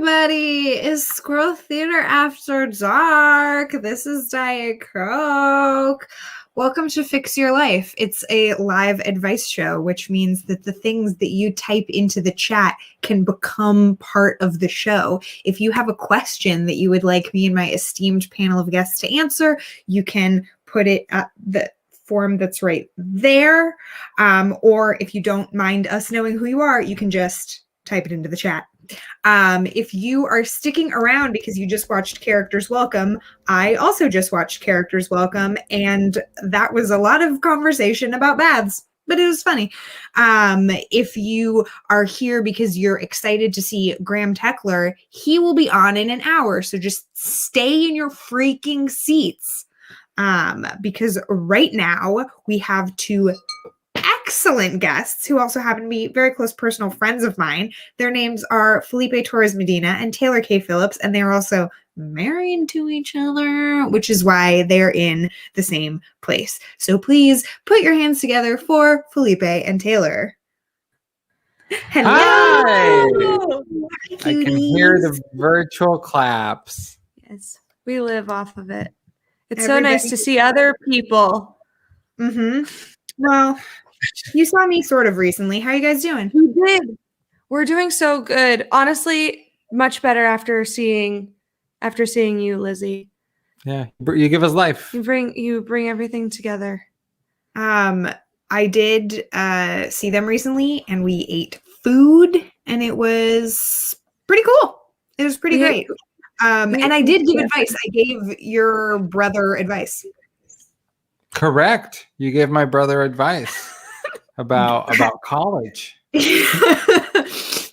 everybody. It's Squirrel Theater After Dark. This is Diet Coke. Welcome to Fix Your Life. It's a live advice show, which means that the things that you type into the chat can become part of the show. If you have a question that you would like me and my esteemed panel of guests to answer, you can put it at the form that's right there. Or if you don't mind us knowing who you are, you can just type it into the chat. If you are sticking around because you just watched Characters Welcome, I also just watched Characters Welcome, and that was a lot of conversation about baths, but it was funny. If you are here because you're excited to see Graham Techler, he will be on in an hour, so just stay in your freaking seats. Because right now we have two excellent guests who also happen to be very close personal friends of mine. Their names are Felipe Torres Medina and Taylor K. Phillips, and they're also married to each other, which is why they're in the same place. So please put your hands together for Felipe and Taylor. Hello. Hi. I can hear the virtual claps. Yes, we live off of it. It's so nice to see other people. Mm-hmm. Well, you saw me sort of recently. How are you guys doing? We did. We're doing so good. Honestly, much better after seeing you, Lizzie. Yeah, you give us life. You bring everything together. I did see them recently, and we ate food, and it was pretty cool. It was pretty great. And I did give advice. I gave your brother advice. Correct. You gave my brother advice about college.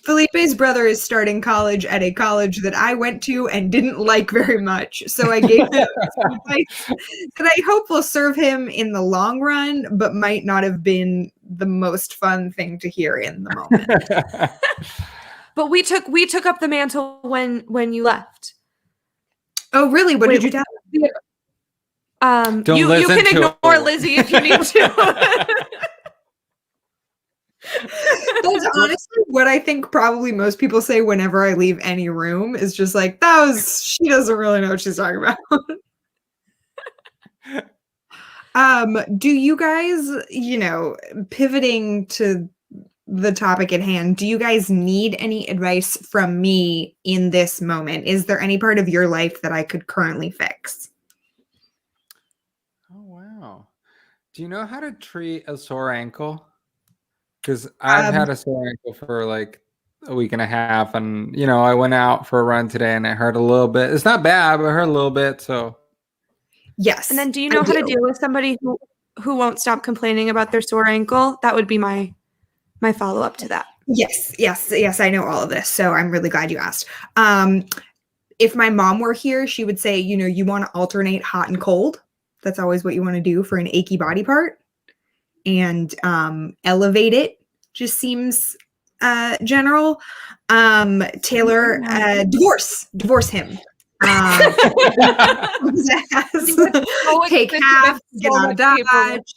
Felipe's brother is starting college at a college that I went to and didn't like very much. So I gave him some advice that I hope will serve him in the long run, but might not have been the most fun thing to hear in the moment. But we took up the mantle when you left. Oh, really? What did you tell him? You can ignore Lizzie if you need to. That's honestly what I think probably most people say whenever I leave any room is just like, she doesn't really know what she's talking about. Do you guys, pivoting to the topic at hand, do you guys need any advice from me in this moment? Is there any part of your life that I could currently fix? Oh, wow. Do you know how to treat a sore ankle? Because I've had a sore ankle for like a week and a half, and I went out for a run today and it hurt a little bit. It's not bad, but it hurt a little bit. So yes. And then do you know how to deal with somebody who won't stop complaining about their sore ankle? That would be my follow-up to that. Yes, I know all of this, so I'm really glad you asked. If my mom were here, she would say, you want to alternate hot and cold. That's always what you want to do for an achy body part. And elevate it just seems general. Taylor, divorce him. Take half, get on Dodge.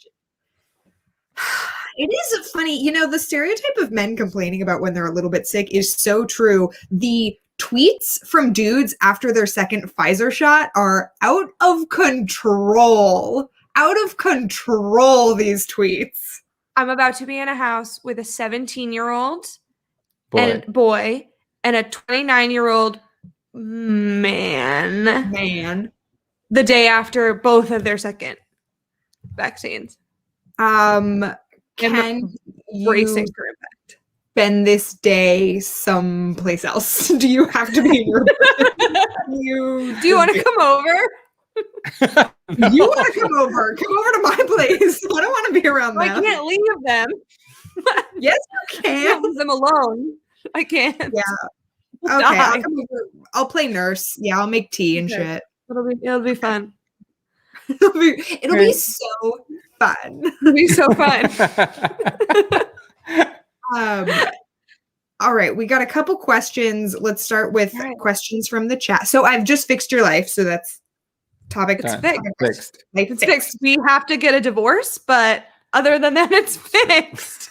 It is funny, the stereotype of men complaining about when they're a little bit sick is so true. The tweets from dudes after their second Pfizer shot are out of control. These tweets. I'm about to be in a house with a 17-year-old boy and a 29-year-old man. The day after both of their second vaccines. Can you spend this day someplace else? Do you have to be in your Do you want to come over? You want to come over to my place. I don't want to be around them. I can't leave them. Yes, you can. Leave them alone. I can't. Yeah. Okay. I'll play nurse. Yeah, I'll make tea and shit. It'll be fun. It'll be so fun. It'll be so fun. All right, we got a couple questions. Let's start with questions from the chat. So I've just fixed your life, so that's topic. It's fixed. It's fixed. We have to get a divorce, but other than that, it's fixed.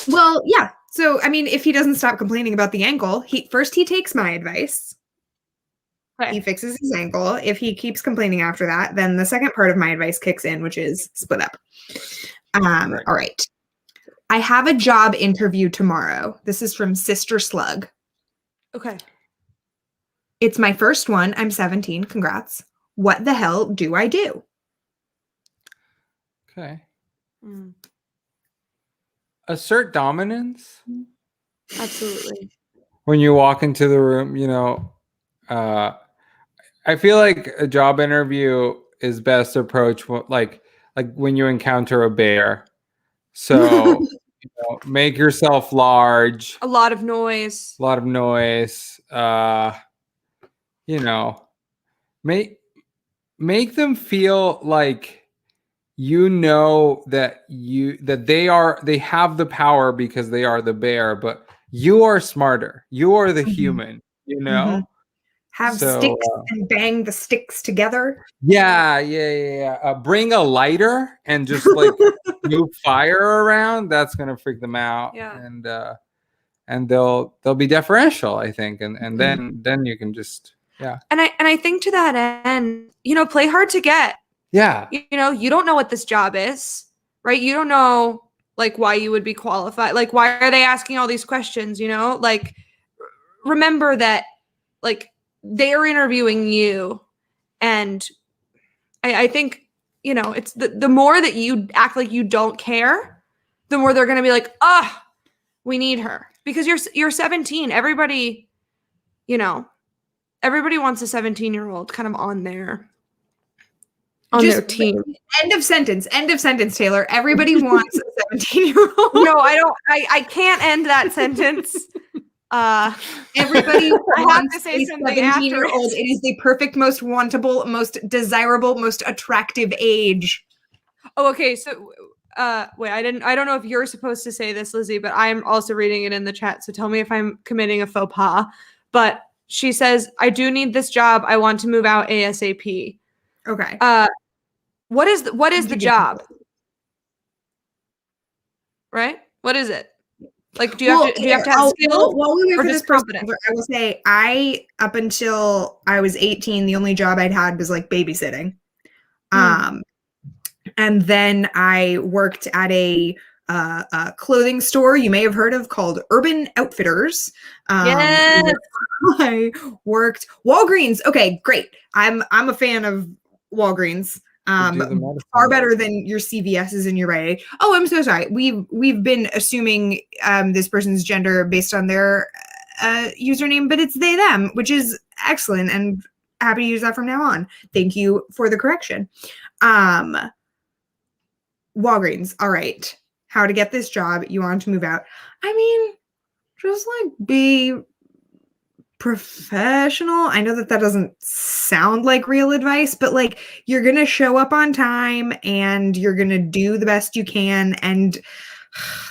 Well, yeah. So, I mean, if he doesn't stop complaining about the ankle, he takes my advice. Okay. He fixes his ankle. If he keeps complaining after that, then the second part of my advice kicks in, which is split up. Right. All right. I have a job interview tomorrow. This is from Sister Slug. Okay. It's my first one. I'm 17. Congrats. What the hell do I do? Okay. Mm, Assert dominance. absolutely. When you walk into the room, you know, I feel like a job interview is best approach like when you encounter a bear. So you know, make yourself large. A lot of noise. A lot of noise. You know, make them feel like you know that they have the power because they are the bear, but you are smarter. You are the human, you know? Have So, sticks and bang the sticks together. yeah. Bring a lighter and just like move fire around. That's gonna freak them out. Yeah. And they'll be deferential, I think. And then you can just And I think to that end, you know, play hard to get. Yeah. You know, you don't know what this job is, right? You don't know like why you would be qualified. Like, why are they asking all these questions? You know, like remember that like they're interviewing you. And I think, you know, it's the more that you act like you don't care, the more they're going to be like, we need her, because you're 17. Everybody, you know, everybody wants a 17-year-old kind of on their team. End of sentence, Taylor. Everybody wants a 17-year-old. No, I can't end that sentence. Everybody wants to say a something 17-year-old. It is the perfect, most wantable, most desirable, most attractive age. Oh, okay. So wait, I don't know if you're supposed to say this, Lizzie, but I'm also reading it in the chat. So tell me if I'm committing a faux pas. But she says, I do need this job. I want to move out ASAP. Okay. What is the job? Right? What is it? Like, do you have to have skills? While we wait for this person, confidence? I will say up until I was 18, the only job I'd had was like babysitting. And then I worked at a clothing store you may have heard of called Urban Outfitters. Yes. I worked Walgreens. Okay, great. I'm a fan of Walgreens. Far better than your CVS's and your Rite Aid. Oh, I'm so sorry. We've been assuming this person's gender based on their username, but it's they them, which is excellent, and happy to use that from now on. Thank you for the correction. Walgreens. All right. How to get this job? You want to move out? I mean, just like be professional. I know that doesn't sound like real advice, but like you're going to show up on time and you're going to do the best you can. And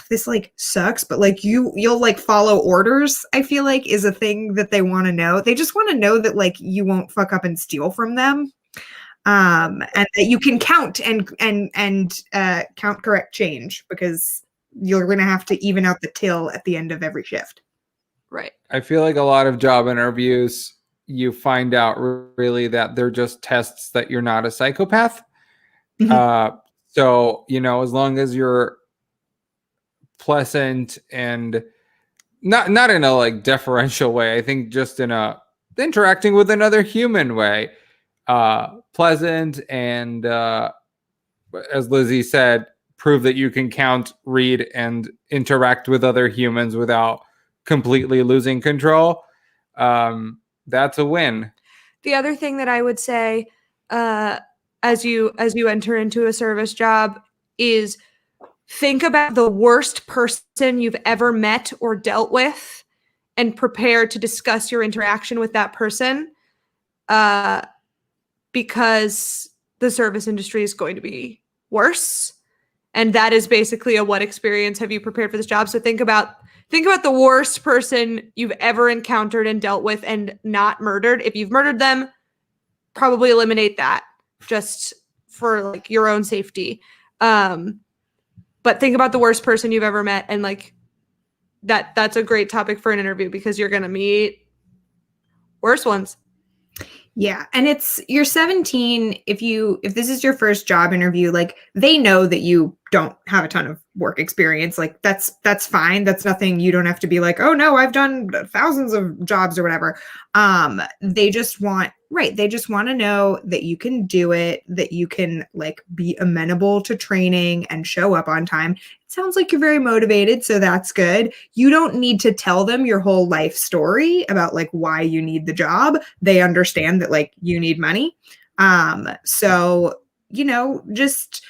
this like sucks, but like you'll like follow orders, I feel like is a thing that they want to know. They just want to know that like you won't fuck up and steal from them. And that you can count and count correct change, because you're going to have to even out the till at the end of every shift. Right. I feel like a lot of job interviews, you find out really that they're just tests that you're not a psychopath. So, you know, as long as you're pleasant and not in a like deferential way, I think just in a interacting with another human way, pleasant and as Lizzie said, prove that you can count, read, and interact with other humans without completely losing control. That's a win. The other thing that I would say as you enter into a service job is think about the worst person you've ever met or dealt with and prepare to discuss your interaction with that person, because the service industry is going to be worse. And that is basically a what experience have you prepared for this job? So think about the worst person you've ever encountered and dealt with and not murdered. If you've murdered them, probably eliminate that just for like your own safety. But think about the worst person you've ever met and like that's a great topic for an interview because you're going to meet worse ones. Yeah. And you're 17. If this is your first job interview, like they know that you don't have a ton of work experience. Like that's fine. That's nothing. You don't have to be like, oh no, I've done thousands of jobs or whatever. They just want to know that you can do it, that you can like be amenable to training and show up on time. It sounds like you're very motivated, so that's good. You don't need to tell them your whole life story about like why you need the job. They understand that like you need money. So, just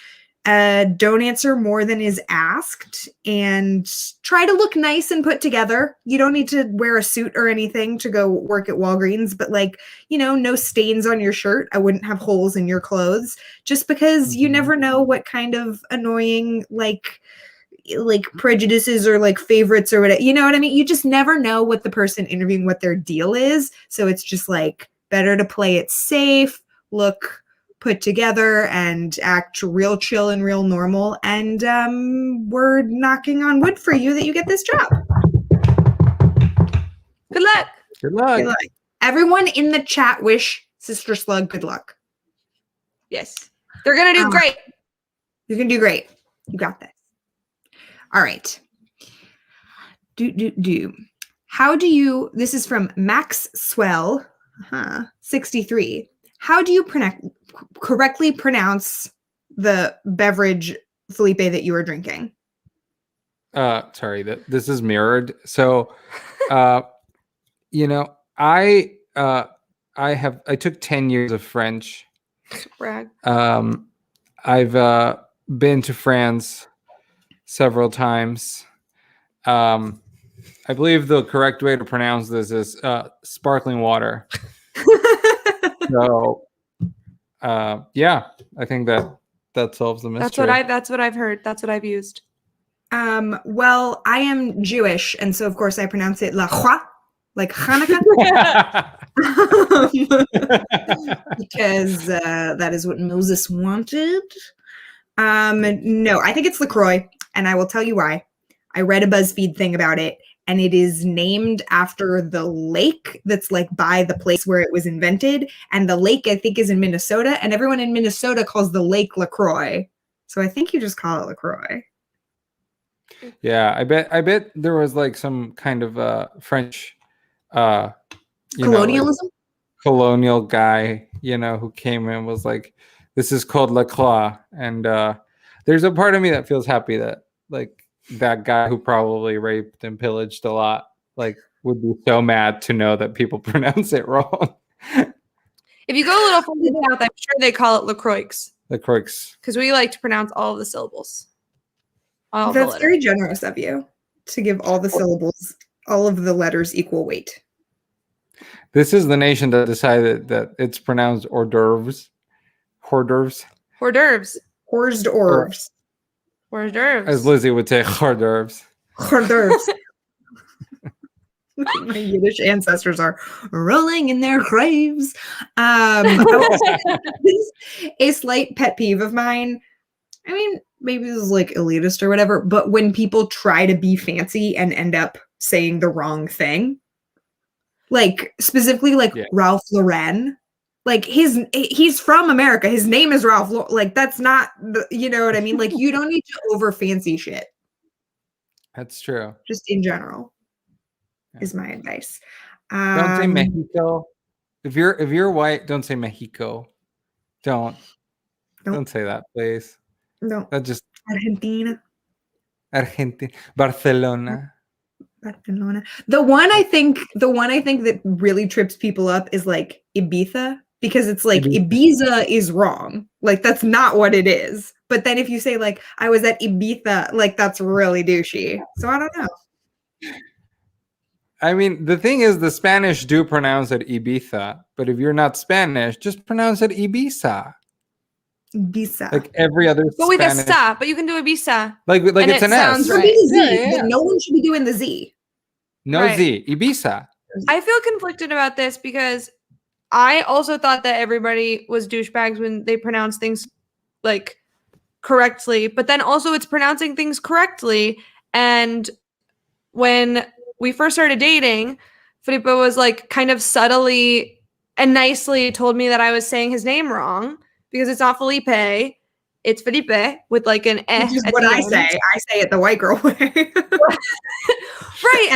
don't answer more than is asked and try to look nice and put together. You don't need to wear a suit or anything to go work at Walgreens, but like, no stains on your shirt. I wouldn't have holes in your clothes just because you never know what kind of annoying, like prejudices or like favorites or whatever, you know what I mean? You just never know what the person interviewing, what their deal is. So it's just like better to play it safe, look put together and act real chill and real normal. And we're knocking on wood for you that you get this job. Good luck. Good luck. Good luck. Everyone in the chat wish Sister Slug good luck. Yes. They're going to do great. You're going to do great. You got this. All right. This is from Max Swell, 63. How do you correctly pronounce the beverage, Felipe, that you are drinking? Sorry, this is mirrored. So, I took 10 years of French. Brag. I've been to France several times. I believe the correct way to pronounce this is sparkling water. So, yeah, I think that solves the mystery. That's what I've heard. That's what I've used. Well, I am Jewish, and so of course I pronounce it la croix, like Hanukkah, because that is what Moses wanted. No, I think it's LaCroix, and I will tell you why. I read a BuzzFeed thing about it, and it is named after the lake that's like by the place where it was invented. And the lake, I think, is in Minnesota, and everyone in Minnesota calls the lake LaCroix. So I think you just call it LaCroix. Yeah, I bet there was like some kind of French colonialism, colonial guy, who came in and was like, this is called La Croix. And there's a part of me that feels happy that like that guy who probably raped and pillaged a lot, like would be so mad to know that people pronounce it wrong. If you go a little further south, I'm sure they call it LaCroix. LaCroix. Because we like to pronounce all of the syllables. That's very generous of you to give all the syllables, all of the letters equal weight. This is the nation that decided that it's pronounced hors d'oeuvres. Hors d'oeuvres. Hors d'oeuvres. Hors d'oeuvres. Hors d'oeuvres. As Lizzie would say, hors d'oeuvres. Hors d'oeuvres. My Yiddish ancestors are rolling in their graves. A slight pet peeve of mine. I mean, maybe this is like elitist or whatever, but when people try to be fancy and end up saying the wrong thing, like specifically like Ralph Lauren, like he's from America. His name is Ralph. Like that's not, you know what I mean? Like you don't need to over fancy shit. That's true. Just in general is my advice. Don't say Mexico. If you're white, don't say Mexico. Don't say that, please. No. That just Argentina. Barcelona. The one I think that really trips people up is like Ibiza, because it's like Ibiza is wrong. Like that's not what it is. But then if you say like I was at Ibiza, like that's really douchey. So I don't know. I mean, the thing is, the Spanish do pronounce it Ibiza, but if you're not Spanish, just pronounce it Ibiza. Ibiza. Like every other But with a sa, but you can do Ibiza. Like it's an S. Right. Yeah. No one should be doing the Z. No right. Z. Ibiza. I feel conflicted about this because I also thought that everybody was douchebags when they pronounce things like correctly, but then also it's pronouncing things correctly. And when we first started dating, Felipe was like kind of subtly and nicely told me that I was saying his name wrong because it's not Felipe, it's Felipe with like an eh. Which is what I say. I say it the white girl way. Right.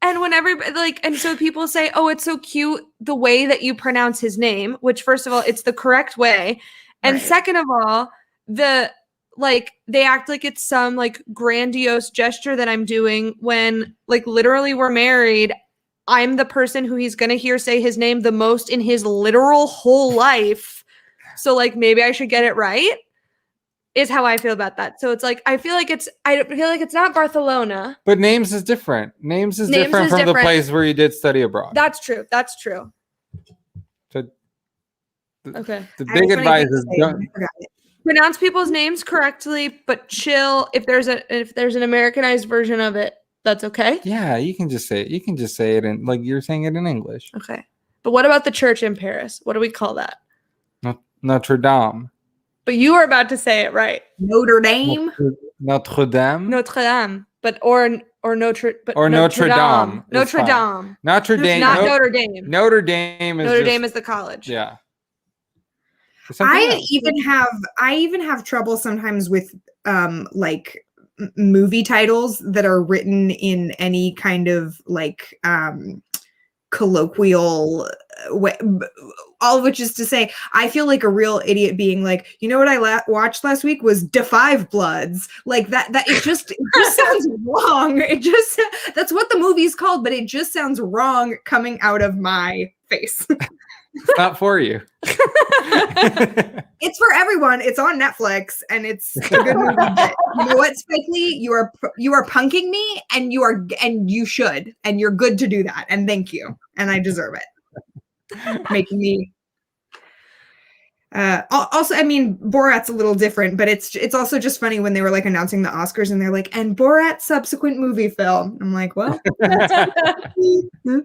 And when everybody like, and so people say, oh, it's so cute the way that you pronounce his name, which first of all, it's the correct way. And second of all, they act like it's some like grandiose gesture that I'm doing when like literally we're married. I'm the person who he's going to hear say his name the most in his literal whole life. So like, maybe I should get it right is how I feel about that. So it's like, I feel like it's not Barcelona. But names is different. Names is different from the place where you did study abroad. That's true. So okay. The big advice is don't pronounce people's names correctly, but chill. If there's an Americanized version of it, that's okay. Yeah, you can just say it. You can just say it in like you're saying it in English. Okay. But what about the church in Paris? What do we call that? Notre Dame. But you were about to say it right. Notre Dame. Notre Dame. Notre Dame. Notre Dame. Notre Dame. Notre Dame. Notre Dame. Not Notre Dame. Notre Dame is the college. Yeah. I even have trouble sometimes with like movie titles that are written in any kind of like colloquial way, all of which is to say I feel like a real idiot being like, you know what I watched last week was Da 5 Bloods, like that it just sounds wrong. That's what the movie's called, but it just sounds wrong coming out of my face. It's not for you. It's for everyone. It's on Netflix, and it's a good movie. But you know what, Spike Lee? You are punking me, and you should, and you're good to do that. And thank you, and I deserve it. Making me. Also, I mean, Borat's a little different, but it's also just funny when they were like announcing the Oscars, and they're like, and Borat's subsequent movie film. I'm like, well, that's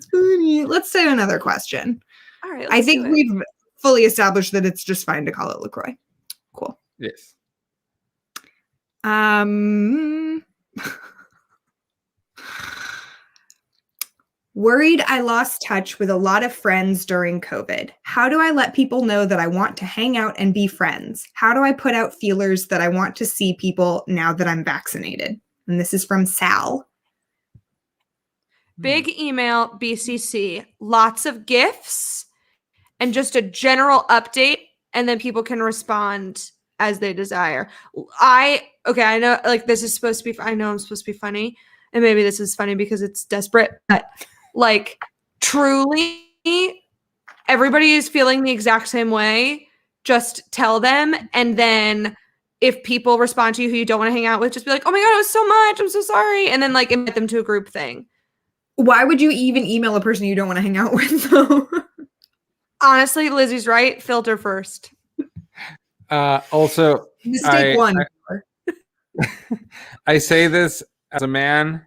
funny. Let's do another question. All right. I think we've fully established that it's just fine to call it LaCroix. Cool. Yes. Worried I lost touch with a lot of friends during COVID. How do I let people know that I want to hang out and be friends? How do I put out feelers that I want to see people now that I'm vaccinated? And this is from Sal. Big email, BCC, lots of gifts, and just a general update, and then people can respond as they desire. I know like this is supposed to be, I know I'm supposed to be funny, and maybe this is funny because it's desperate, but like truly everybody is feeling the exact same way. Just tell them, and then if people respond to you who you don't want to hang out with, just be like, oh my God, it was so much, I'm so sorry, and then like invite them to a group thing. Why would you even email a person you don't want to hang out with though? Honestly, Lizzie's right. Filter first. Also, mistake one. I say this as a man.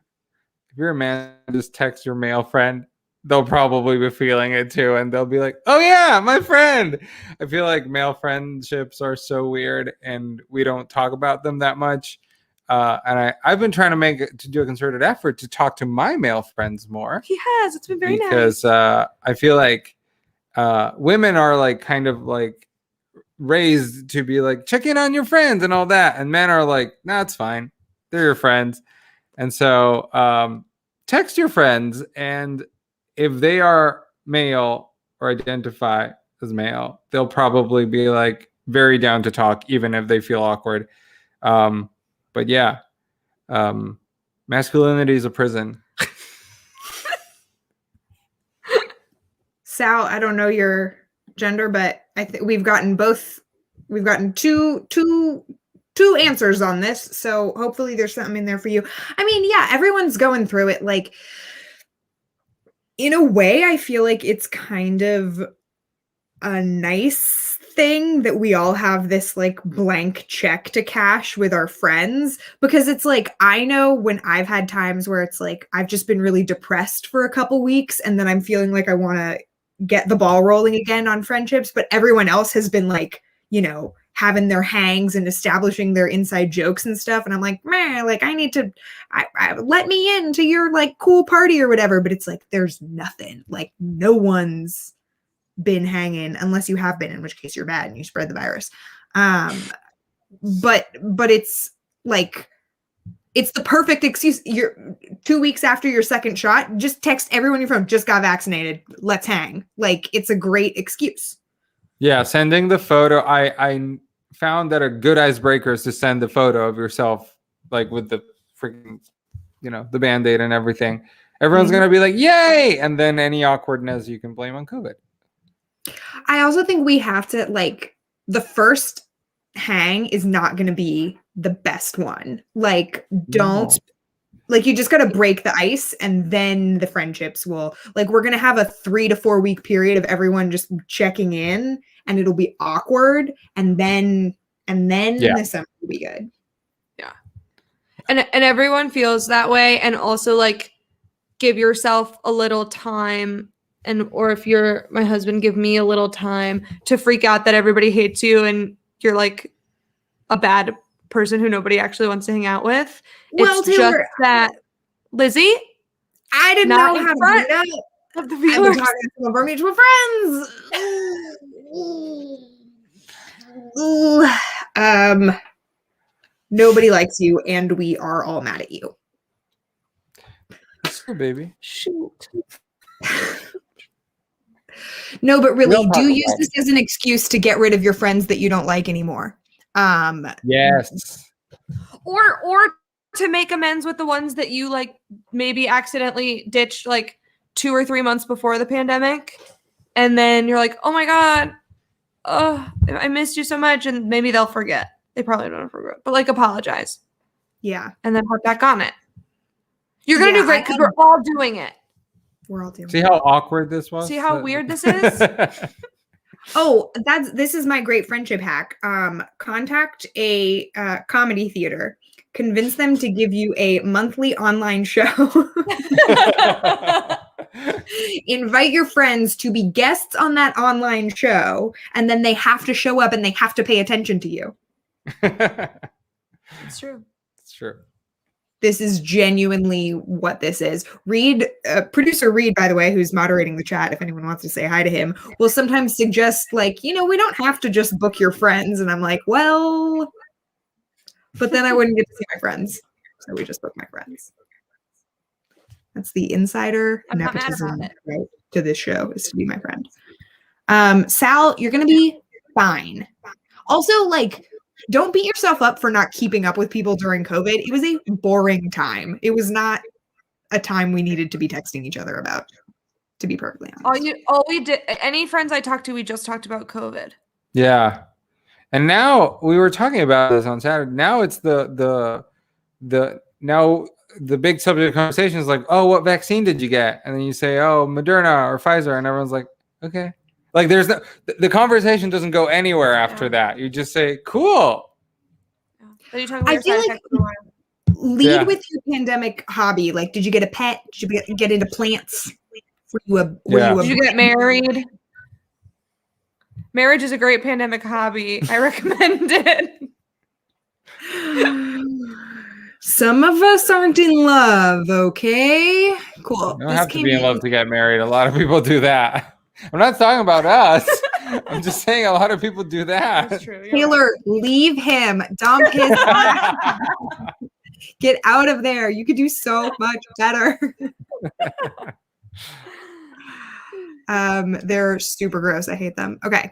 If you're a man, just text your male friend. They'll probably be feeling it too, and they'll be like, "Oh yeah, my friend." I feel like male friendships are so weird, and we don't talk about them that much. And I've been trying to do a concerted effort to talk to my male friends more. He has. It's been very nice. Because I feel like women are like kind of like raised to be like check in on your friends and all that, and men are like, nah, it's fine, they're your friends. And so text your friends, and if they are male or identify as male, they'll probably be like very down to talk, even if they feel awkward. But yeah, masculinity is a prison. Sal, I don't know your gender, but I think we've gotten two answers on this. So hopefully there's something in there for you. I mean, yeah, everyone's going through it. Like, in a way, I feel like it's kind of a nice thing that we all have this like blank check to cash with our friends, because it's like, I know when I've had times where it's like I've just been really depressed for a couple weeks, and then I'm feeling like I want to get the ball rolling again on friendships, but everyone else has been like, you know, having their hangs and establishing their inside jokes and stuff. And I'm like, man, like I need to, let me into your like cool party or whatever. But it's like, there's nothing, like no one's been hanging unless you have been, in which case you're bad and you spread the virus. But it's like, it's the perfect excuse. You're 2 weeks after your second shot, just text everyone your phone, just got vaccinated. Let's hang. Like it's a great excuse. Yeah, sending the photo. I found that a good icebreaker is to send the photo of yourself, like with the freaking, the Band-Aid and everything. Everyone's going to be like, yay! And then any awkwardness you can blame on COVID. I also think we have to, like, the first hang is not going to be the best one. Like, don't. Like, you just got to break the ice and then the friendships will, like, we're going to have a 3 to 4 week period of everyone just checking in and it'll be awkward. And then the summer will be good. Yeah. And everyone feels that way. And also like give yourself a little time or if you're my husband, give me a little time to freak out that everybody hates you and you're like a bad person who nobody actually wants to hang out with. Well, it's Taylor, just that Lizzie, I didn't know how to do that. Of the I've been viewers. talking to some of our mutual friends. Nobody likes you, and we are all mad at you. That's cool, baby. Shoot. No, but really, We'll do talk use about this as an excuse to get rid of your friends that you don't like anymore. Yes. Or to make amends with the ones that you like maybe accidentally ditched like 2 or 3 months before the pandemic. And then you're like, oh my God, I missed you so much. And maybe they'll forget. They probably don't forget, but like apologize. Yeah. And then hop back on it. You're going to do great because we're all doing it. We're all doing See how awkward this was? See how weird this is? Oh, this is my great friendship hack. Contact a comedy theater. Convince them to give you a monthly online show. Invite your friends to be guests on that online show, and then they have to show up and they have to pay attention to you. It's true. It's true. This is genuinely what this is. Producer Reed, by the way, who's moderating the chat, if anyone wants to say hi to him, will sometimes suggest, like, we don't have to just book your friends. And I'm like, well, but then I wouldn't get to see my friends. So we just book my friends. That's the insider I'm not mad nepotism about it. right, to this show, is to be my friend. Sal, you're going to be fine. Also, like, don't beat yourself up for not keeping up with people during COVID. It was a boring time. It was not a time we needed to be texting each other about, to be perfectly honest. All we did, any friends I talked to, we just talked about COVID. Yeah. And now we were talking about this on Saturday. Now it's the big subject of conversation is like, oh, what vaccine did you get? And then you say, oh, Moderna or Pfizer. And everyone's like, okay. Like there's the conversation doesn't go anywhere after that. You just say, cool. Yeah. I feel like lead with your pandemic hobby. Like, did you get a pet? Did you get into plants? Did you get married? Marriage is a great pandemic hobby. I recommend it. Some of us aren't in love, okay? Cool. You don't have to be in love to get married. A lot of people do that. I'm not talking about us. I'm just saying a lot of people do that. That's true. Taylor, leave him. Dump his ass. Get out of there. You could do so much better. They're super gross. I hate them. Okay.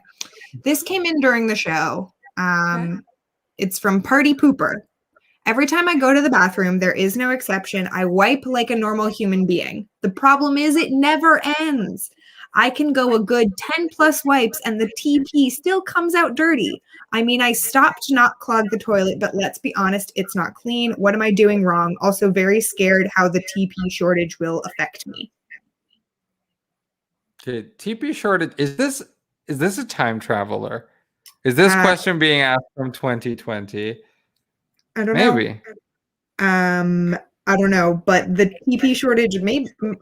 This came in during the show. It's from Party Pooper. Every time I go to the bathroom, there is no exception. I wipe like a normal human being. The problem is it never ends. I can go a good 10 plus wipes and the TP still comes out dirty. I mean, I stopped to not clog the toilet, but let's be honest, it's not clean. What am I doing wrong? Also very scared how the TP shortage will affect me. Okay, TP shortage. Is this a time traveler? Is this question being asked from 2020? I don't know. Maybe. I don't know, but the TP shortage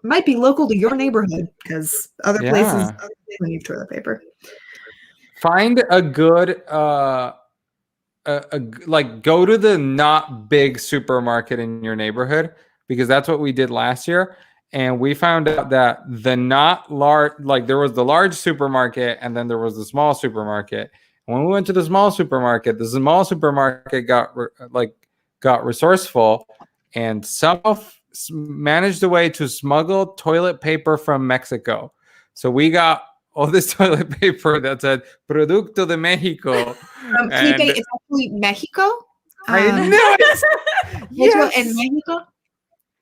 might be local to your neighborhood because other places don't need toilet paper. Find a good like go to the not big supermarket in your neighborhood, because that's what we did last year. And we found out that the not large, like there was the large supermarket and then there was the small supermarket. And when we went to the small supermarket got resourceful and somehow managed a way to smuggle toilet paper from Mexico. So we got all this toilet paper that said Producto de Mexico. Felipe, it's actually Mexico. I know it. Hecho en Mexico.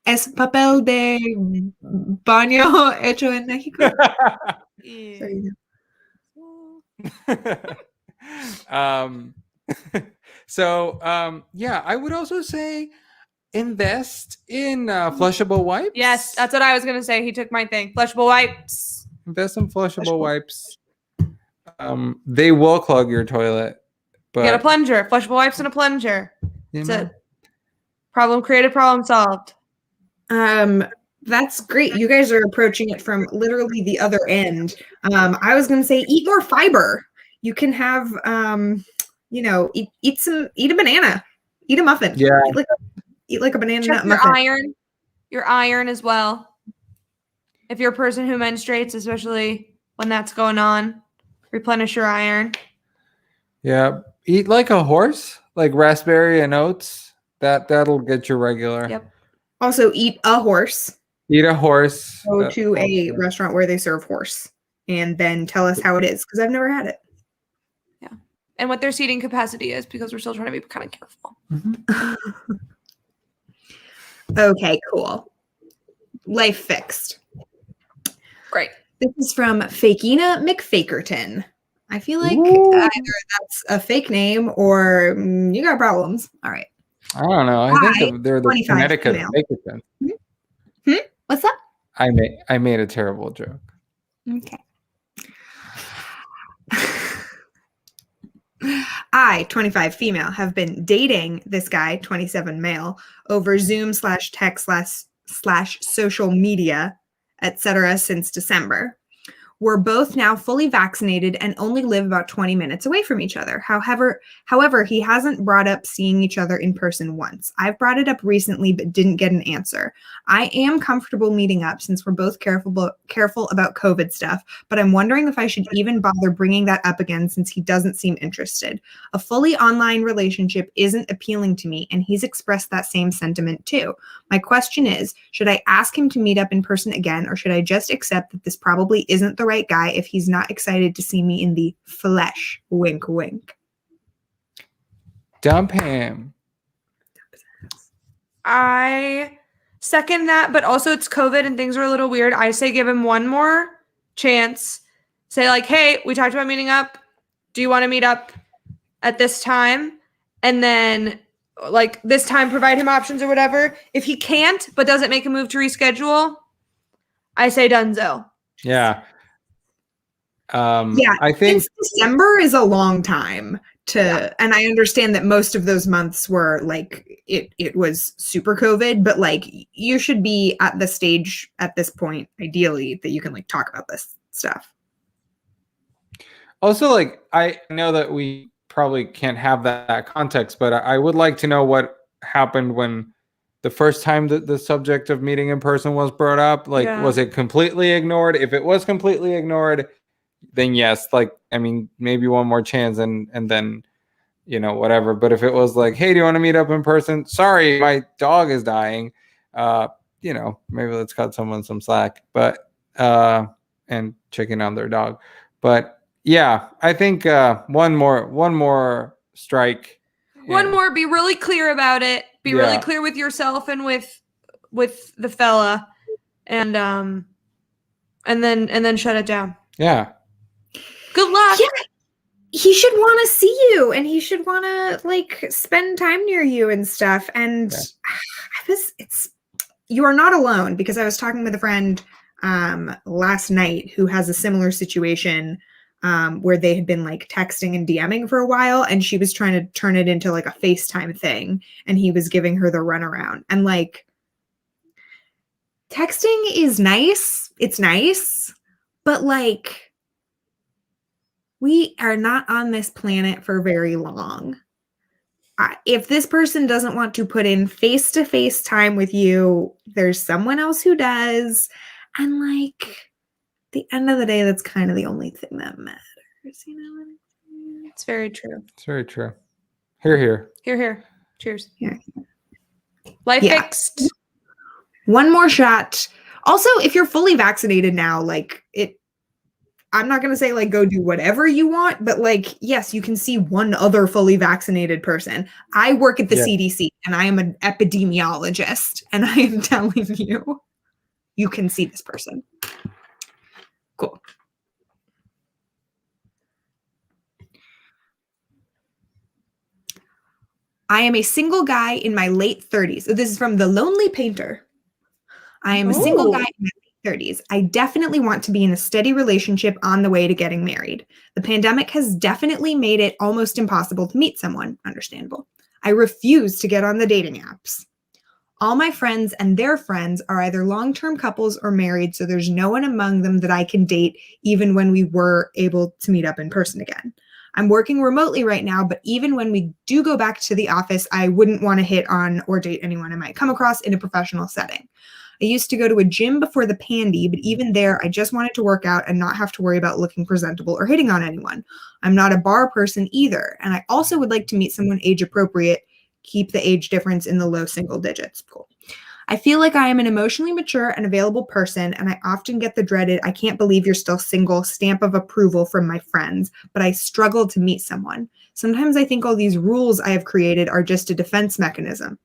Es papel de baño hecho en Mexico. Yeah, I would also say invest in flushable wipes. Yes, that's what I was gonna say. He took my thing. Flushable wipes. Invest in flushable wipes. They will clog your toilet. But Get a plunger. Flushable wipes and a plunger. That's it. Problem created, problem solved. That's great. You guys are approaching it from literally the other end. I was going to say eat more fiber. You can have, eat a banana, eat a muffin. Yeah. Eat like a banana Check nut muffin. Your iron as well. If you're a person who menstruates, especially when that's going on, replenish your iron. Yeah. Eat like a horse, like raspberry and oats. That'll get you regular. Yep. Also, eat a horse. Eat a horse. Go to a restaurant where they serve horse, and then tell us how it is, because I've never had it. Yeah, and what their seating capacity is, because we're still trying to be kind of careful. Mm-hmm. Okay, cool. Life fixed. Great. This is from Fakina McFakerton. I feel like either that's a fake name or you got problems. All right. I don't know. I think they're the Connecticut Fakerton. What's that? I made a terrible joke. Okay. I, 25 female, have been dating this guy, 27 male, over Zoom /text / social media, etc. since December. We're both now fully vaccinated and only live about 20 minutes away from each other. However, he hasn't brought up seeing each other in person once. I've brought it up recently, but didn't get an answer. I am comfortable meeting up since we're both careful about COVID stuff, but I'm wondering if I should even bother bringing that up again since he doesn't seem interested. A fully online relationship isn't appealing to me, and he's expressed that same sentiment too. My question is, should I ask him to meet up in person again, or should I just accept that this probably isn't the right guy if he's not excited to see me in the flesh? Wink, wink. Dump him. I second that, but also it's COVID and things are a little weird. I say give him one more chance. Say like, hey, we talked about meeting up. Do you want to meet up at this time? And then like this time provide him options or whatever. If he can't, but doesn't make a move to reschedule, I say dunzo. Yeah. I think December is a long time and I understand that most of those months were like it was super COVID, but like you should be at the stage at this point, ideally, that you can like talk about this stuff. Also, like I know that we probably can't have that context, but I would like to know what happened when the first time that the subject of meeting in person was brought up. Like, was it completely ignored? If it was completely ignored, then yes, like, I mean, maybe one more chance and then, whatever. But if it was like, hey, do you want to meet up in person? Sorry, my dog is dying. Maybe let's cut someone some slack, but, and checking on their dog. But yeah, I think one more strike. One more, be really clear about it. Be really clear with yourself and with the fella. And then shut it down. Yeah. Good luck. Yeah. He should want to see you and he should want to like spend time near you and stuff. And you are not alone, because I was talking with a friend last night who has a similar situation where they had been like texting and DMing for a while, and she was trying to turn it into like a FaceTime thing, and he was giving her the runaround. And like, texting is nice. It's nice, but like, we are not on this planet for very long. if this person doesn't want to put in face-to-face time with you, there's someone else who does. And like, at the end of the day, that's kind of the only thing that matters, you know? It's very true. It's very true. Here, here. Here, here. Cheers. Here. Life Yeah. fixed. One more shot. Also, if you're fully vaccinated now, like I'm not going to say like go do whatever you want, but like, yes, you can see one other fully vaccinated person. I work at the CDC and I am an epidemiologist, and I am telling you, you can see this person. Cool. I am a single guy in my late 30s. So this is from The Lonely Painter. I am a single guy in my late 30s. I definitely want to be in a steady relationship on the way to getting married. The pandemic has definitely made it almost impossible to meet someone. Understandable. I refuse to get on the dating apps. All my friends and their friends are either long-term couples or married, so there's no one among them that I can date, even when we were able to meet up in person again. I'm working remotely right now, but even when we do go back to the office, I wouldn't want to hit on or date anyone I might come across in a professional setting. I used to go to a gym before the pandy, but even there, I just wanted to work out and not have to worry about looking presentable or hitting on anyone. I'm not a bar person either, and I also would like to meet someone age appropriate, keep the age difference in the low single digits. Cool. I feel like I am an emotionally mature and available person, and I often get the dreaded, I can't believe you're still single stamp of approval from my friends, but I struggle to meet someone. Sometimes I think all these rules I have created are just a defense mechanism.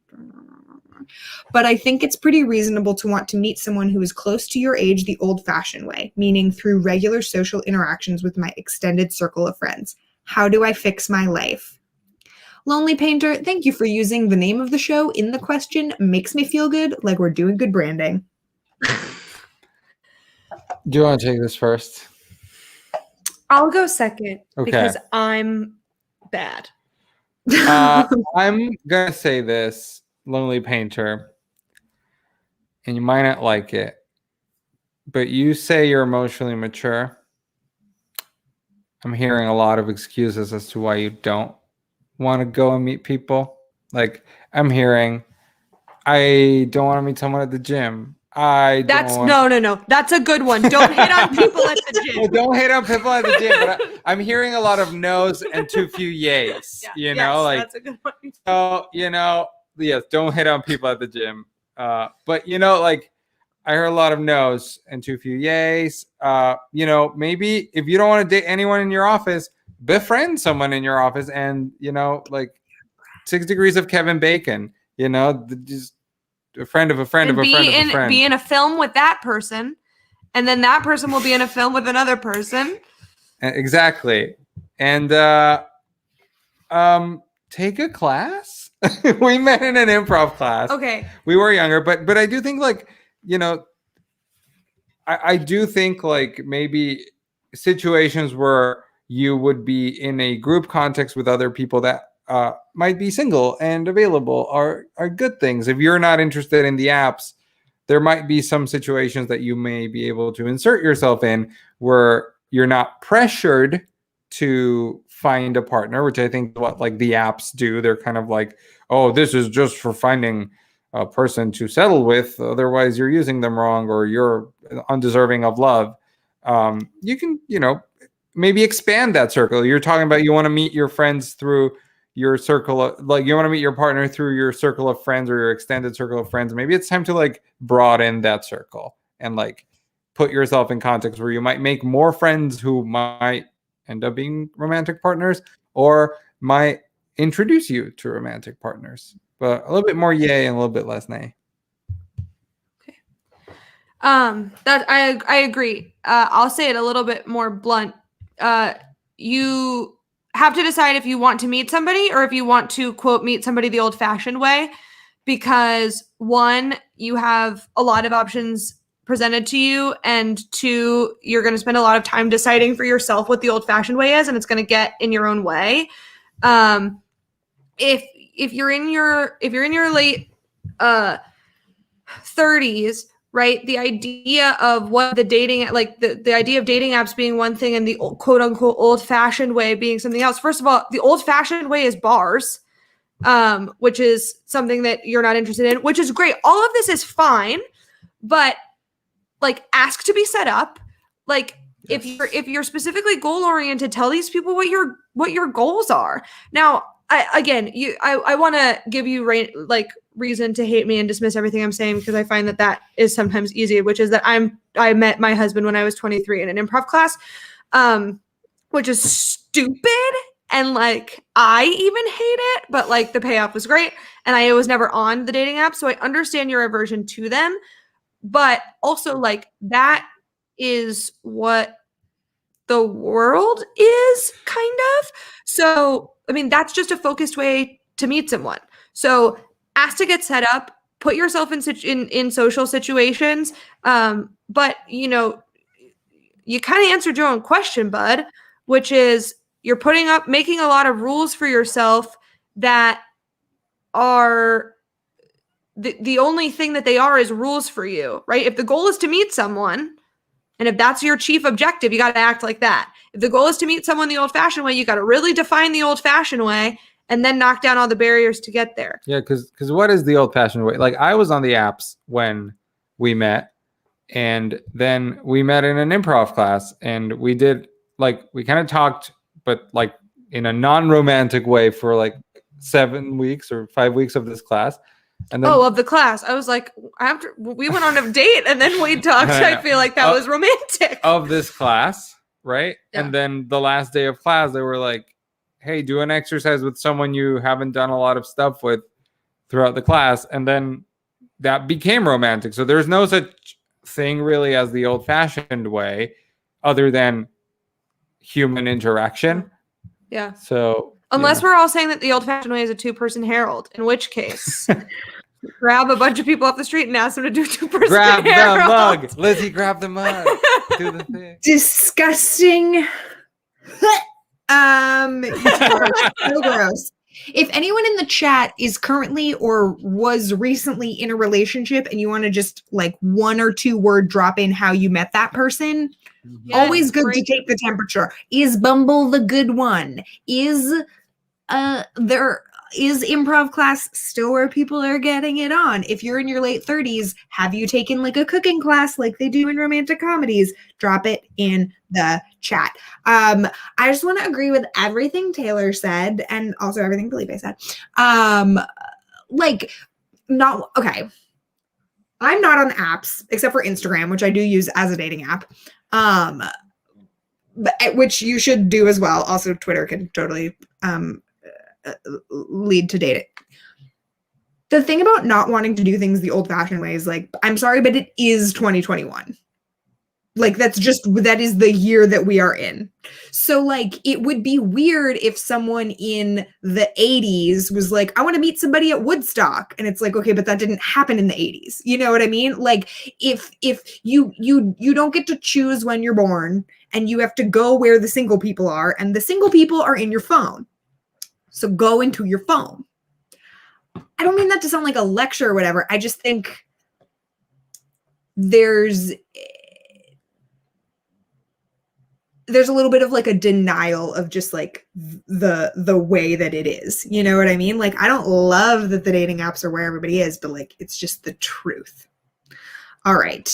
But I think it's pretty reasonable to want to meet someone who is close to your age the old-fashioned way, meaning through regular social interactions with my extended circle of friends. How do I fix my life? Lonely Painter, thank you for using the name of the show in the question. Makes me feel good, like we're doing good branding. Do you want to take this first? I'll go second because Okay. I'm bad. I'm going to say this, Lonely Painter, and you might not like it, but you say you're emotionally mature. I'm hearing a lot of excuses as to why you don't want to go and meet people. Like, I'm hearing, I don't want to meet someone at the gym. No. That's a good one. Don't hit on people at the gym. Well, don't hit on people at the gym. But I'm hearing a lot of no's and too few yays. That's a good one. So, yes, don't hit on people at the gym. But like, I heard a lot of no's and too few yays. Maybe if you don't want to date anyone in your office, befriend someone in your office, and like 6 degrees of Kevin Bacon. Just a friend of a friend of a friend of a friend. Be in a film with that person, and then that person will be in a film with another person. Exactly, and take a class. We met in an improv class. Okay, we were younger, but I do think I do think maybe situations where you would be in a group context with other people that might be single and available are good things. If you're not interested in the apps, there might be some situations that you may be able to insert yourself in where you're not pressured to find a partner, which I think what the apps do. They're kind of like, oh, this is just for finding a person to settle with. Otherwise, you're using them wrong or you're undeserving of love. You can, maybe expand that circle. You're talking about you want to meet your friends through your circle of, you want to meet your partner through your circle of friends or your extended circle of friends. Maybe it's time to broaden that circle and put yourself in context where you might make more friends who might end up being romantic partners or might introduce you to romantic partners. But a little bit more yay and a little bit less nay. Okay. That I agree. I'll say it a little bit more blunt. You have to decide if you want to meet somebody or if you want to, quote, meet somebody the old-fashioned way, because 1, you have a lot of options presented to you, and 2, you're going to spend a lot of time deciding for yourself what the old-fashioned way is, and it's going to get in your own way. If you're in your late 30s, right? The idea of what the dating, the idea of dating apps being one thing and the quote unquote old fashioned way being something else. First of all, the old fashioned way is bars, which is something that you're not interested in, which is great. All of this is fine, but like ask to be set up. Like if you're specifically goal oriented, tell these people what your goals are. Now, I want to give you reason to hate me and dismiss everything I'm saying, because I find that is sometimes easy, which is that I met my husband when I was 23 in an improv class, which is stupid. And like, I even hate it, but like the payoff was great. And I was never on the dating app. So I understand your aversion to them, but also like that is what the world is kind of. So, I mean, that's just a focused way to meet someone. So ask to get set up, put yourself in social situations. But you know, you kind of answered your own question, bud, which is you're making a lot of rules for yourself that are the only thing that they are is rules for you, right? If the goal is to meet someone, and if that's your chief objective, you got to act like that. If the goal is to meet someone the old-fashioned way, you got to really define the old-fashioned way and then knock down all the barriers to get there. Yeah, because what is the old-fashioned way? Like, I was on the apps when we met, and then we met in an improv class, and we did, like, we kind of talked, but like in a non-romantic way for like 7 weeks or 5 weeks of this class. And then, of the class. I was like, after we went on a date and then we talked, I feel like that was romantic. Of this class, right? Yeah. And then the last day of class, they were like, hey, do an exercise with someone you haven't done a lot of stuff with throughout the class. And then that became romantic. So there's no such thing really as the old-fashioned way other than human interaction. Yeah. So unless we're all saying that the old-fashioned way is a 2-person herald, in which case grab a bunch of people off the street and ask them to do 2-person grab herald. the mug. Lizzie, grab the mug. Do the thing. Disgusting. So gross. If anyone in the chat is currently or was recently in a relationship and you want to just like 1 or 2 word drop in how you met that person, always good to take the temperature. Is Bumble the good one? Is improv class still where people are getting it on? If you're in your late 30s, have you taken like a cooking class like they do in romantic comedies? Drop it in the chat. I just want to agree with everything Taylor said and also everything Felipe said. I'm not on apps except for Instagram, which I do use as a dating app. Which you should do as well. Also, Twitter can totally lead to dating. The thing about not wanting to do things the old-fashioned way is like, I'm sorry, but it is 2021. Like, that is the year that we are in. So like, it would be weird if someone in the 80s was like, I want to meet somebody at Woodstock. And it's like, okay, but that didn't happen in the 80s. You know what I mean? Like, if you don't get to choose when you're born, and you have to go where the single people are, and the single people are in your phone. So go into your phone. I don't mean that to sound like a lecture or whatever. I just think there's a little bit of like a denial of just like the way that it is. You know what I mean? Like, I don't love that the dating apps are where everybody is, but like, it's just the truth. All right.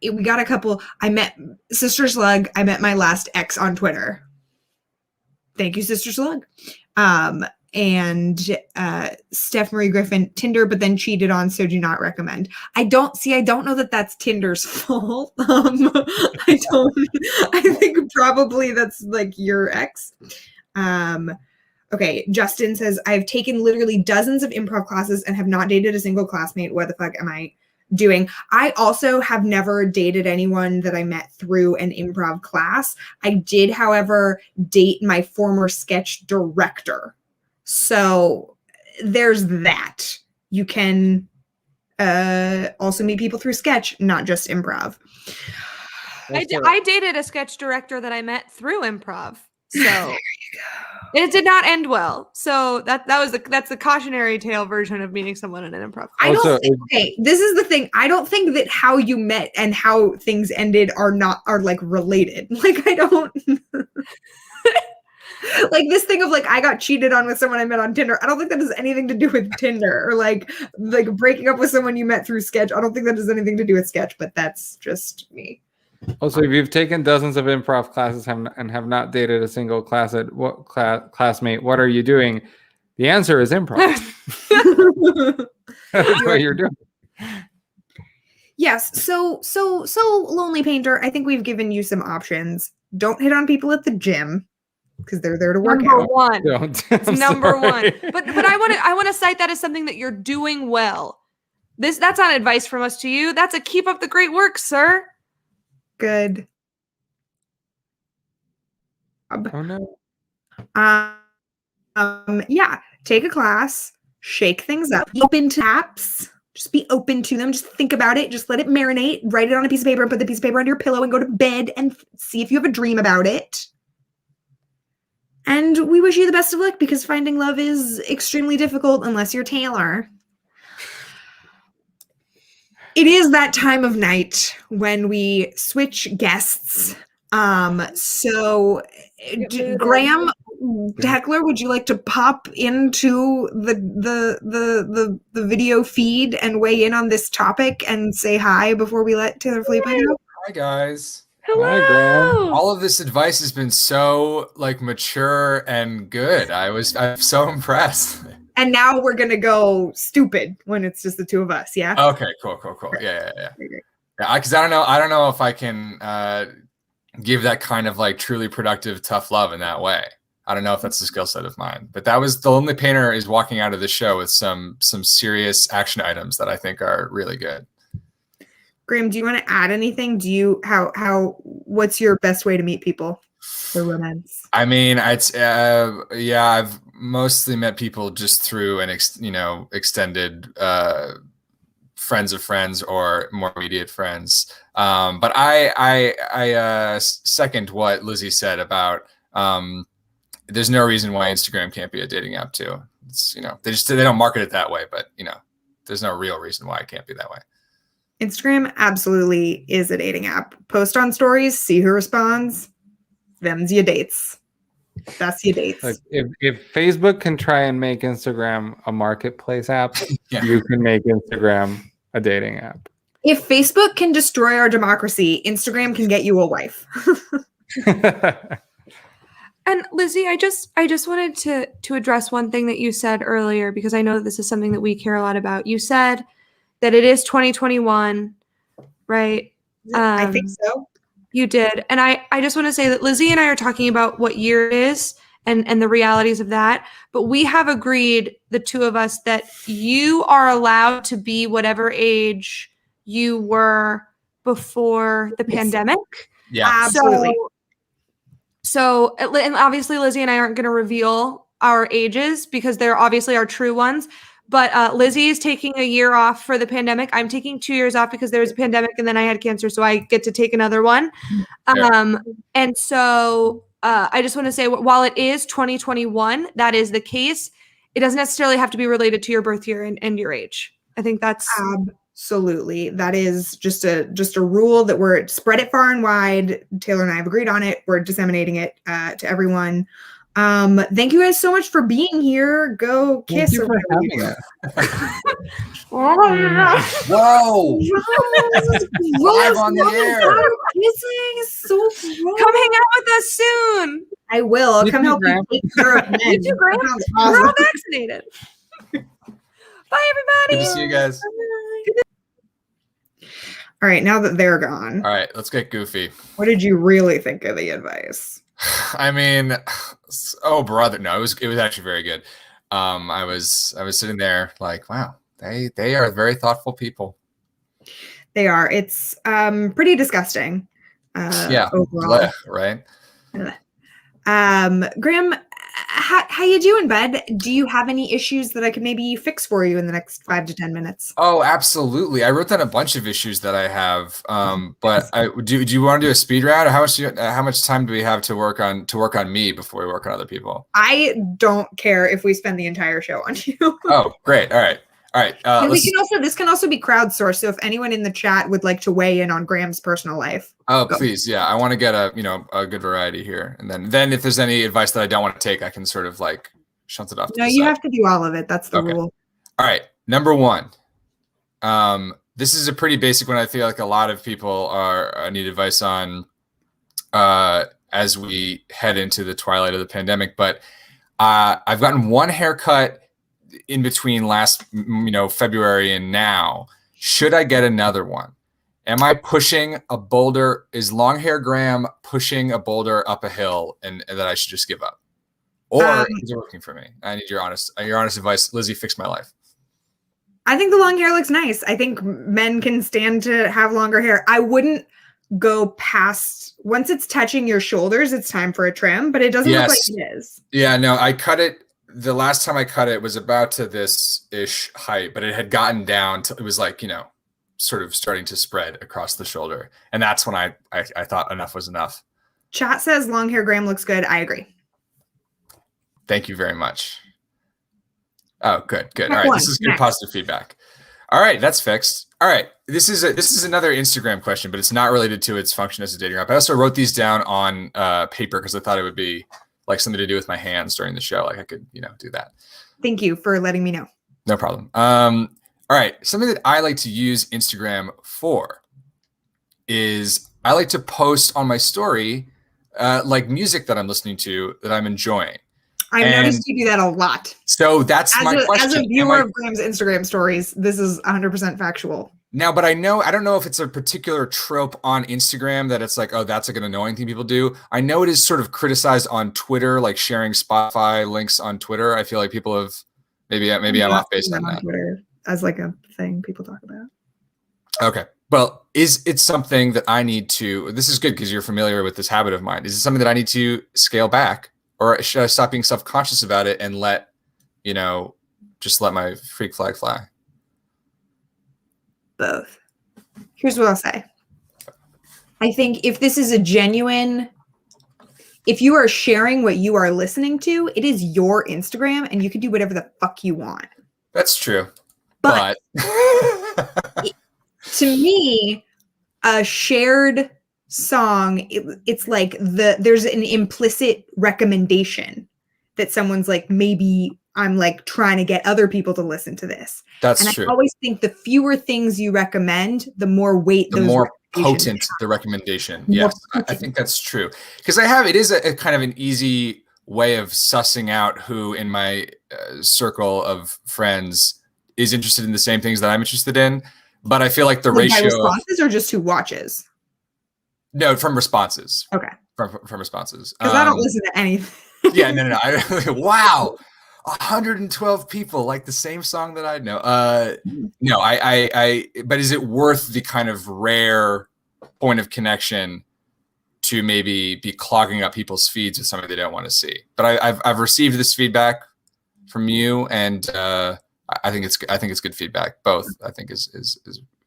We got a couple. I met Sister Slug. I met my last ex on Twitter. Thank you, Sister Slug. And Steph Marie Griffin, Tinder, but then cheated on, so do not recommend. I don't know that that's Tinder's fault. I think probably that's like your ex. Okay, Justin says, I've taken literally dozens of improv classes and have not dated a single classmate. What the fuck am I doing? I also have never dated anyone that I met through an improv class. I did, however, date my former sketch director. So there's that. You can also meet people through sketch, not just improv. I dated a sketch director that I met through improv. So and it did not end well. So that's the cautionary tale version of meeting someone in an improv class. Okay, this is the thing. I don't think that how you met and how things ended are like related. Like, I don't. Like this thing of like I got cheated on with someone I met on Tinder. I don't think that has anything to do with Tinder or like breaking up with someone you met through Sketch. I don't think that has anything to do with Sketch, but that's just me. Also, if you've taken dozens of improv classes and have not dated a single classmate, what are you doing? The answer is improv. That's what you're doing. Yes. So Lonely Painter, I think we've given you some options. Don't hit on people at the gym because they're there to work Number out. one. It's number one. But I want to cite that as something that you're doing well. That's not advice from us to you. That's a keep up the great work, sir. Good. Oh no. Yeah. Take a class. Shake things up. Be open to apps. Just be open to them. Just think about it. Just let it marinate. Write it on a piece of paper and put the piece of paper under your pillow and go to bed and see if you have a dream about it. And we wish you the best of luck because finding love is extremely difficult unless you're Taylor. It is that time of night when we switch guests. So Graham, Heckler, would you like to pop into the video feed and weigh in on this topic and say hi before we let Taylor Felipe go? Hi guys. Hello. Hi, Graham. All of this advice has been so like mature and good. I'm so impressed. And now we're gonna go stupid when it's just the two of us. Yeah. Okay. Cool. Yeah. Because I don't know if I can give that kind of like truly productive, tough love in that way. I don't know if that's a skill set of mine. But that was The Lonely Painter is walking out of the show with some serious action items that I think are really good. Graham, do you want to add anything? What's your best way to meet people for romance? I mean, I've mostly met people just through an extended friends of friends or more immediate friends. But I second what Lizzie said about there's no reason why Instagram can't be a dating app too. It's, they don't market it that way, but there's no real reason why it can't be that way. Instagram absolutely is a dating app. Post on stories, see who responds. Them's your dates. That's your dates. Like if Facebook can try and make Instagram a marketplace app, Yeah. You can make Instagram a dating app. If Facebook can destroy our democracy, Instagram can get you a wife. And Lizzie, I just wanted to address one thing that you said earlier, because I know that this is something that we care a lot about. You said that it is 2021, right? I think so. You did. And I just want to say that Lizzie and I are talking about what year it is and the realities of that. But we have agreed, the two of us, that you are allowed to be whatever age you were before the pandemic. Yeah. Absolutely. So, and obviously Lizzie and I aren't going to reveal our ages because they're obviously our true ones. But Lizzie is taking a year off for the pandemic. I'm taking 2 years off because there was a pandemic and then I had cancer. So I get to take another one. And so I just want to say, while it is 2021, that is the case. It doesn't necessarily have to be related to your birth year and your age. I think that's absolutely. That is just a rule that we're spread it far and wide. Taylor and I have agreed on it. We're disseminating it to everyone. Thank you guys so much for being here. Go kiss. Thank you for having us. Whoa! Live on the air. Kissing is so gross. Come hang out with us soon. I will. I'll You come too, help Graham. you take care of men. You too, Graham. That sounds We're awesome. all vaccinated. Bye, everybody. Good to see you guys. All right, now that they're gone, All right, let's get goofy. what did you really think of the advice? I mean, oh brother, no, it was actually very good. I was sitting there like, wow, they are very thoughtful people. They are. It's pretty disgusting. Yeah, Overall. blech, right? Graham, how you doing, bud? Do you have any issues that I could maybe fix for you in the next 5 to 10 minutes? Oh, absolutely. I wrote down a bunch of issues that I have. But do you want to do a speed round? Or how much time do we have to work on me before we work on other people? I don't care if we spend the entire show on you. Oh, great. All right. All right. And this can also be crowdsourced. So if anyone in the chat would like to weigh in on Graham's personal life. Oh, please. Yeah. I want to get a good variety here. And then if there's any advice that I don't want to take, I can sort of like shunt it off. No, you have to do all of it. That's the rule. All right. Number one. This is a pretty basic one. I feel like a lot of people need advice on as we head into the twilight of the pandemic. But I've gotten one haircut in between last, February and now. Should I get another one? Am I pushing a boulder? Is long hair Graham pushing a boulder up a hill and that I should just give up? Or is it working for me? I need your honest advice. Lizzie, fix my life. I think the long hair looks nice. I think men can stand to have longer hair. I wouldn't go past, once it's touching your shoulders, it's time for a trim, but it doesn't look like it is. Yeah, no, I cut it. The last time I cut it was about to this-ish height, but it had gotten down to, it was like, sort of starting to spread across the shoulder. And that's when I thought enough was enough. Chat says long hair Graham looks good. I agree. Thank you very much. Oh, good. All right, this is good positive feedback. All right, that's fixed. All right, this is another Instagram question, but it's not related to its function as a dating app. I also wrote these down on paper because I thought it would be like something to do with my hands during the show. Like I could, do that. Thank you for letting me know. No problem. All right, something that I like to use Instagram for is I like to post on my story like music that I'm listening to that I'm enjoying. I've noticed you do that a lot. So that's my question. As a viewer of Graham's Instagram stories, this is 100% factual. Now, but I don't know if it's a particular trope on Instagram that it's like, oh, that's like an annoying thing people do. I know it is sort of criticized on Twitter, like sharing Spotify links on Twitter. I feel like people have maybe I'm off base on that. Twitter as like a thing people talk about. Okay. Well, is it something that I need to, this is good because you're familiar with this habit of mine. Is it something that I need to scale back? Or should I stop being self-conscious about it and just let my freak flag fly? Both. Here's what I'll say. I think if this is if you are sharing what you are listening to, it is your Instagram and you can do whatever the fuck you want. That's true. But to me, a shared song, it's like there's an implicit recommendation that someone's like, maybe I'm like trying to get other people to listen to this. That's true. I always think the fewer things you recommend, the more weight, the more potent the recommendation. Yes, I think that's true. Because it is a kind of an easy way of sussing out who in my circle of friends is interested in the same things that I'm interested in. But I feel like the ratio responses or just who watches. No, from responses. Okay. From responses. Because I don't listen to anything. Yeah, no. Wow. 112 people like the same song that I know. No, but is it worth the kind of rare point of connection to maybe be clogging up people's feeds with something they don't want to see? But I've received this feedback from you, and I think it's good feedback. Both I think is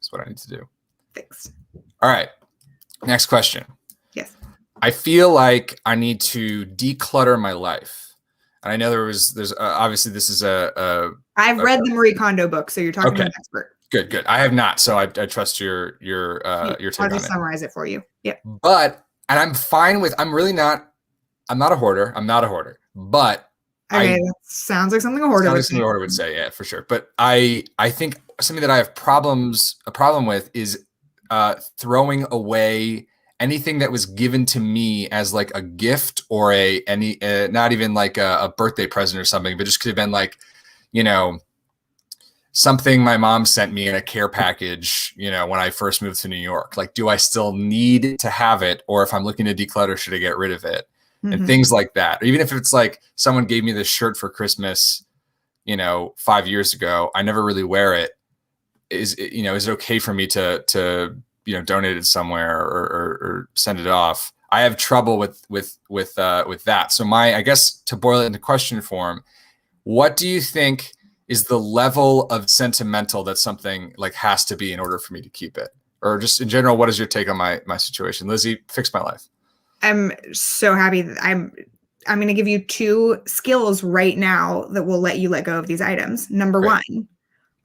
what I need to do. Thanks. All right. Next question. Yes. I feel like I need to declutter my life. And I know there's obviously this is I've read the Marie Kondo book, so you're talking to an expert. Good. I have not, so I trust your take on it. I'll just summarize it for you. Yeah. And I'm fine with, I'm not a hoarder, but okay, that sounds like something a hoarder would say. Something a hoarder would say, yeah, for sure. But I think something that I have a problem with is throwing away anything that was given to me as like a gift or not even like a birthday present or something, but just could have been like, something my mom sent me in a care package, when I first moved to New York. Like, do I still need to have it? Or if I'm looking to declutter, should I get rid of it? Mm-hmm. And things like that. Or even if it's like someone gave me this shirt for Christmas, 5 years ago, I never really wear it. Is it okay for me to donate it somewhere or send it off? I have trouble with that. So I guess to boil it into question form, what do you think is the level of sentimental that something like has to be in order for me to keep it? Or just in general, what is your take on my situation? Lizzie, fix my life. I'm so happy that I'm going to give you 2 skills right now that will let you let go of these items. Number 1,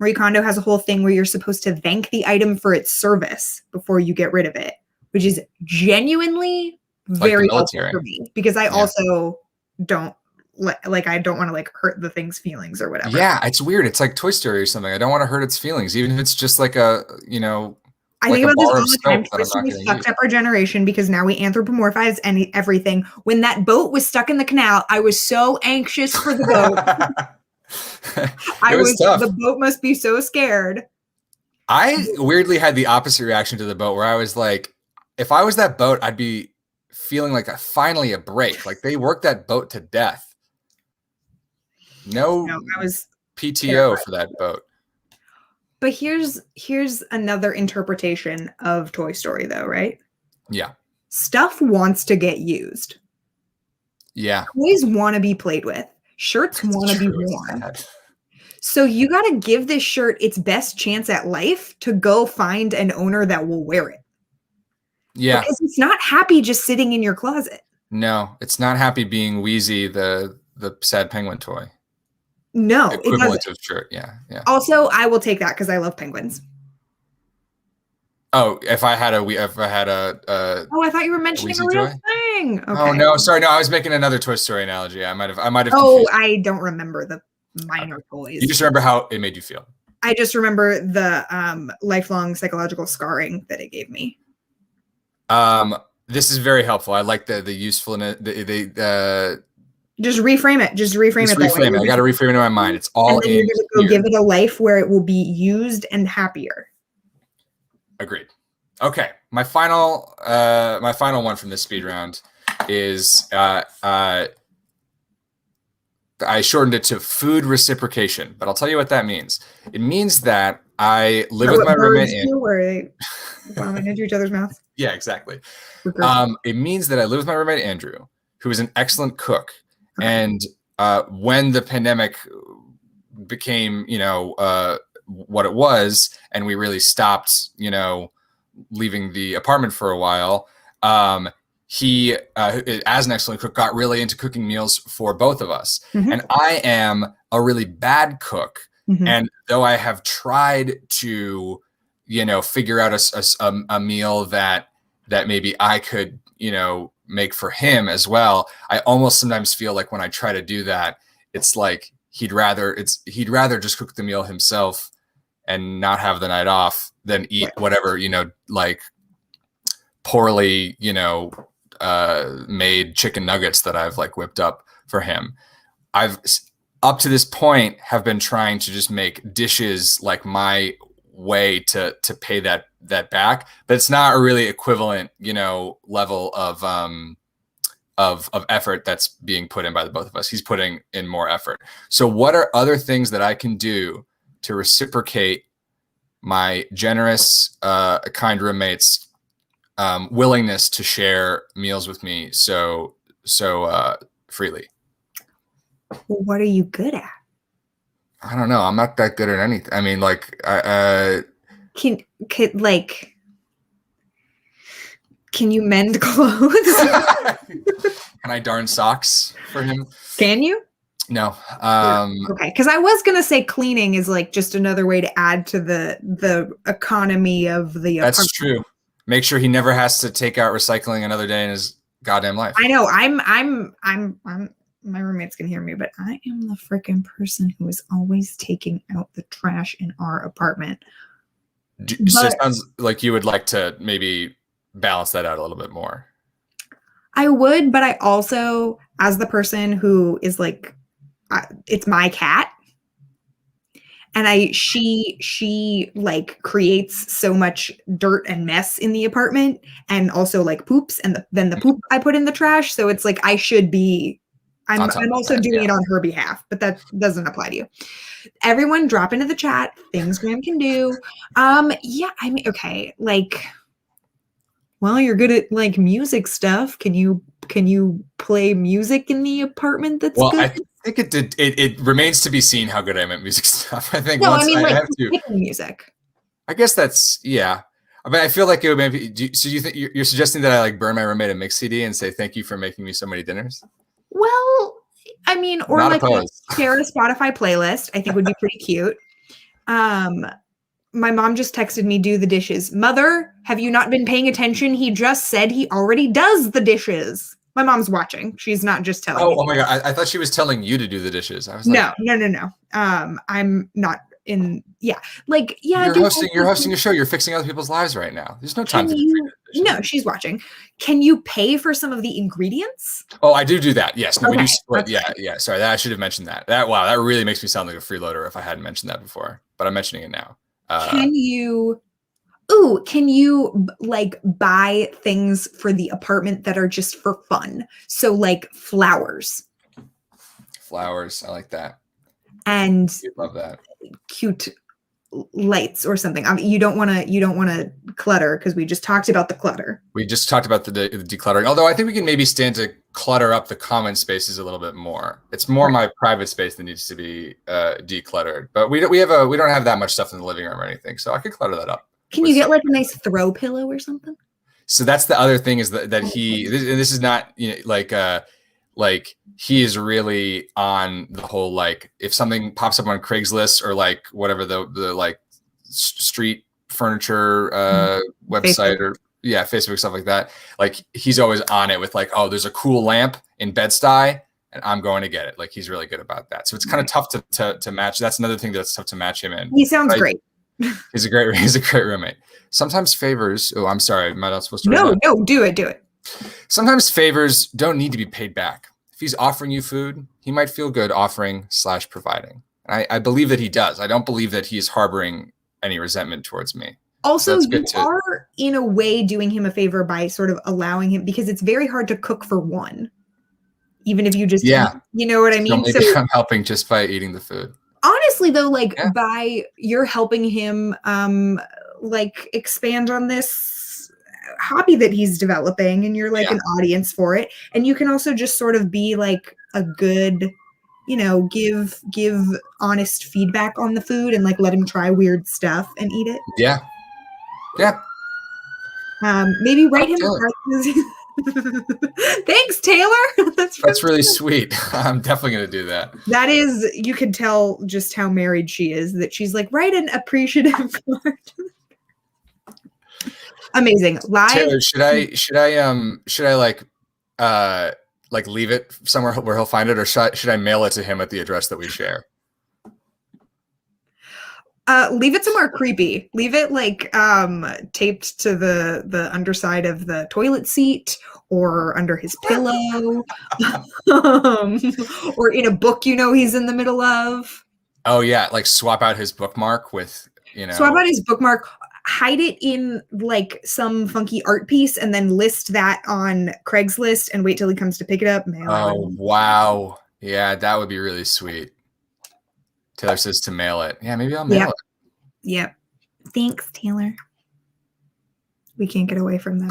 Marie Kondo has a whole thing where you're supposed to thank the item for its service before you get rid of it, which is genuinely very helpful for me because I also don't I don't want to like hurt the thing's feelings or whatever. Yeah, it's weird. It's like Toy Story or something. I don't want to hurt its feelings, even if it's just like a, you know, I think about this all the time. Toy Story fucked up our generation because now we anthropomorphize everything. When that boat was stuck in the canal, I was so anxious for the boat. The boat must be so scared. I weirdly had the opposite reaction to the boat where I was like, if I was that boat, I'd be feeling like finally a break. Like they worked that boat to death. No, I was PTO terrified for that boat. But here's another interpretation of Toy Story though, right? Yeah. Stuff wants to get used. Yeah. Toys want to be played with. Shirts want to be worn. So you got to give this shirt its best chance at life to go find an owner that will wear it. Yeah. Because it's not happy just sitting in your closet. No, it's not happy being Wheezy, the sad penguin toy. No, equivalent of shirt. Yeah. Yeah. Also, I will take that because I love penguins. Oh, if I had a oh, I thought you were mentioning a real thing. Okay. Oh no, sorry, no, I was making another Toy Story analogy. I might have. Oh, I don't remember the minor toys. You just remember how it made you feel. I just remember the lifelong psychological scarring that it gave me. This is very helpful. I like the usefulness. Just reframe it. Just reframe it. Reframe it. I got to reframe it in my mind. It's all and then you're going to go give it a life where it will be used and happier. Agreed. Okay, my final one from this speed round is I shortened it to food reciprocation, but I'll tell you what that means. It means that I live with my roommate Andrew. Where they vomit into each other's mouths. Yeah, exactly. It means that I live with my roommate Andrew, who is an excellent cook, and when the pandemic became, what it was, and we really stopped, leaving the apartment for a while, he, as an excellent cook, got really into cooking meals for both of us. Mm-hmm. And I am a really bad cook. Mm-hmm. And though I have tried to, figure out a meal that maybe I could, make for him as well, I almost sometimes feel like when I try to do that, it's like he'd rather just cook the meal himself and not have the night off than eat whatever, like poorly, made chicken nuggets that I've like whipped up for him. I've up to this point have been trying to just make dishes like my way to pay that back, but it's not a really equivalent, level of effort that's being put in by the both of us. He's putting in more effort. So what are other things that I can do to reciprocate my generous, kind roommates' willingness to share meals with me so freely? Well, what are you good at? I don't know. I'm not that good at anything. I mean, like, can you mend clothes? Can I darn socks for him? Can you? No. Okay, because I was gonna say cleaning is like just another way to add to the economy of the apartment. That's true. Make sure he never has to take out recycling another day in his goddamn life. I know. I'm my roommates can hear me, but I am the freaking person who is always taking out the trash in our apartment. So it sounds like you would like to maybe balance that out a little bit more. I would, but I also, as the person who is like, it's my cat, and she like creates so much dirt and mess in the apartment, and also like poops, and then the poop I put in the trash. So it's like I should be. I'm also doing it on her behalf, but that doesn't apply to you. Everyone drop into the chat things Graham can do. Yeah, I mean, okay, like, well, you're good at like music stuff. Can you play music in the apartment that's good? I think it remains to be seen how good I am at music stuff. I think music. I guess that's, yeah. I mean, I feel like it would maybe, so you think you're suggesting that I like burn my roommate a mix CD and say, thank you for making me so many dinners? Well, I mean, or Not like opposed. share a Spotify playlist, I think would be pretty cute. My mom just texted me, do the dishes. Mother, have you not been paying attention? He just said he already does the dishes. My mom's watching. She's not just telling me. Oh my God. I thought she was telling you to do the dishes. I was No, like, no. I'm not in, you're hosting a show. You're fixing other people's lives right now. There's no time to do dishes. No, she's watching. Can you pay for some of the ingredients? Oh, I do that. Yes. No, Okay. we do split. Yeah. Sorry, I should have mentioned that. Wow, that really makes me sound like a freeloader if I hadn't mentioned that before. But I'm mentioning it now. Can you like buy things for the apartment that are just for fun? So like flowers. Flowers. I like that. And You'd love that. Cute lights or something. I mean, you don't want to clutter because we just talked about the clutter. We just talked about the decluttering. Although I think we can maybe stand to clutter up the common spaces a little bit more. It's more my private space that needs to be decluttered. But we don't have that much stuff in the living room or anything, so I could clutter that up. Can you get like a nice throw pillow or something? So that's the other thing is that this is not like he is really on the whole, like if something pops up on Craigslist or like whatever the like street furniture website Facebook. or Facebook, stuff like that, like he's always on it with like, oh, there's a cool lamp in Bed-Stuy and I'm going to get it. Like he's really good about that. So it's kind of tough to match. That's another thing that's tough to match him in. He sounds great. He's a great roommate. Sometimes favors. Oh, I'm sorry. Am I not supposed to? No, do it. Sometimes favors don't need to be paid back. If he's offering you food, he might feel good offering / providing. I believe that he does. I don't believe that he is harboring any resentment towards me. Also, you are in a way doing him a favor by sort of allowing him, because it's very hard to cook for one, even if you just eat, you know what I mean? So maybe I'm helping just by eating the food. Honestly, though, like by you're helping him like expand on this hobby that he's developing, and you're like an audience for it, and you can also just sort of be like a good, give honest feedback on the food and like let him try weird stuff and eat it. Maybe write him Thanks, Taylor. That's really sweet. I'm definitely going to do that. That is, you can tell just how married she is, that she's like, write an appreciative card. Amazing. Live. Taylor, should I like leave it somewhere where he'll find it, or should I mail it to him at the address that we share? Leave it somewhere creepy. Leave it like taped to the underside of the toilet seat or under his pillow, or in a book he's in the middle of. Oh yeah, like swap out his bookmark with Swap out his bookmark. Hide it in like some funky art piece, and then list that on Craigslist, and wait till he comes to pick it up. Oh wow, yeah, that would be really sweet. Taylor says to mail it. Yeah, maybe I'll mail it. Yep. Thanks, Taylor. We can't get away from that.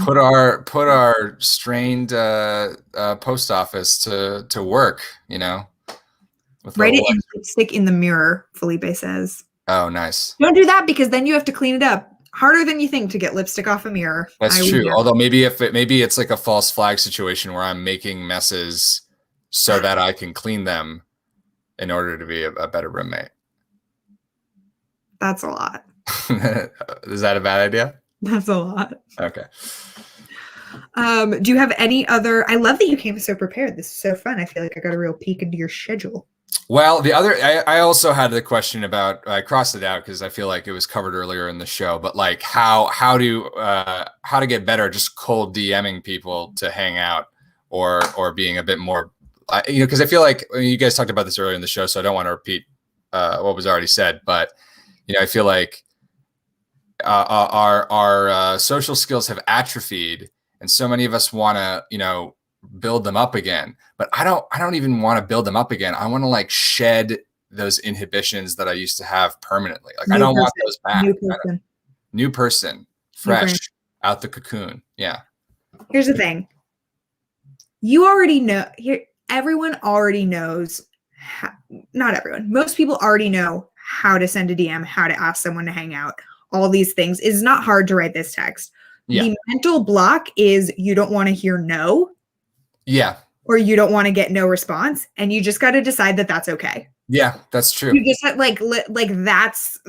Put our strained post office to work, Write it in lipstick in the mirror, Felipe says. Oh, nice. Don't do that, because then you have to clean it up. Harder than you think to get lipstick off a mirror. That's true. Although maybe it's like a false flag situation where I'm making messes so that I can clean them in order to be a better roommate. That's a lot. Is that a bad idea? That's a lot. Okay. Do you have any other? I love that you came so prepared. This is so fun. I feel like I got a real peek into your schedule. Well, I also had the question about, I crossed it out because I feel like it was covered earlier in the show, but like how to get better at just cold DMing people to hang out or being a bit more, because I feel like you guys talked about this earlier in the show, so I don't want to repeat what was already said, but I feel like our social skills have atrophied, and so many of us want to, build them up again. But I don't even want to build them up again. I want to like shed those inhibitions that I used to have permanently. Like I don't want those back. New person, fresh, out the cocoon. Yeah. Here's the thing. You already know. Everyone already knows. Not everyone. Most people already know how to send a DM, how to ask someone to hang out. All these things. It's not hard to write this text. Yeah. The mental block is you don't want to hear no. Yeah. Or you don't want to get no response, and you just got to decide that that's okay. Yeah, that's true. You just have like that's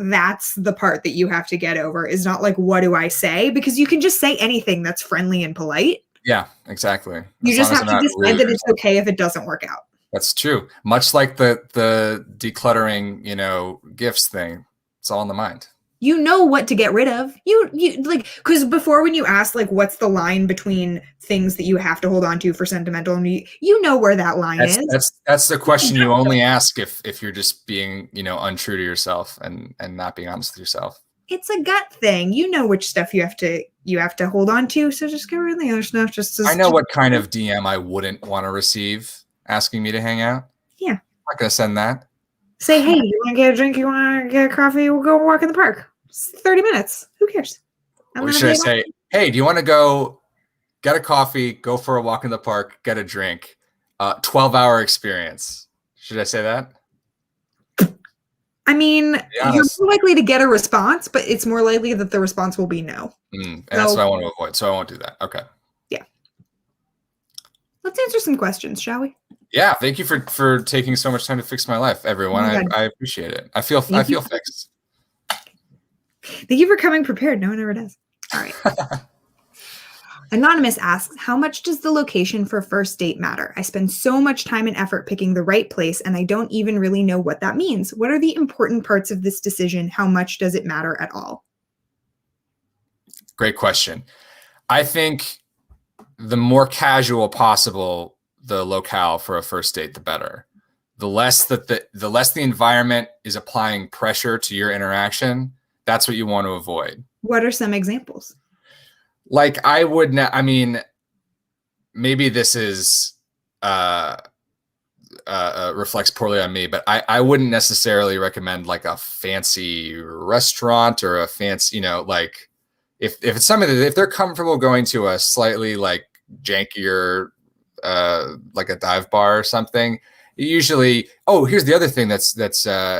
the part that you have to get over, is not like, what do I say? Because you can just say anything that's friendly and polite. Yeah, exactly. You As just long as have I'm to not decide rude that or it's okay if it doesn't work out. That's true. Much like the decluttering, gifts thing. It's all in the mind. You know what to get rid of. You like, because before, when you asked like what's the line between things that you have to hold on to for sentimental, and you know where that line is. That's the question you only ask if you're just being, untrue to yourself and not being honest with yourself. It's a gut thing. You know which stuff you have to hold on to. So just get rid of the other stuff. I know what kind of DM I wouldn't want to receive asking me to hang out. Yeah. I'm not gonna send that. Say, hey, you want to get a drink? You want to get a coffee? We'll go walk in the park. It's 30 minutes. Who cares? Or should I say, hey, do you want to go get a coffee, go for a walk in the park, get a drink? 12-hour experience. Should I say that? I mean, you're more likely to get a response, but it's more likely that the response will be no. And that's what I want to avoid. So I won't do that. Okay. Yeah. Let's answer some questions, shall we? Yeah. Thank you for taking so much time to fix my life, everyone. I appreciate it. I feel fixed. Thank you for coming prepared. No one ever does. All right. Anonymous asks, how much does the location for first date matter? I spend so much time and effort picking the right place, and I don't even really know what that means. What are the important parts of this decision? How much does it matter at all? Great question. I think the more casual possible the locale for a first date, the better. The less the environment is applying pressure to your interaction, that's what you want to avoid. What are some examples? Like maybe this is reflects poorly on me, but I wouldn't necessarily recommend like a fancy restaurant or a fancy, like if it's something that if they're comfortable going to a slightly like jankier like a dive bar or something, usually. Oh, here's the other thing that's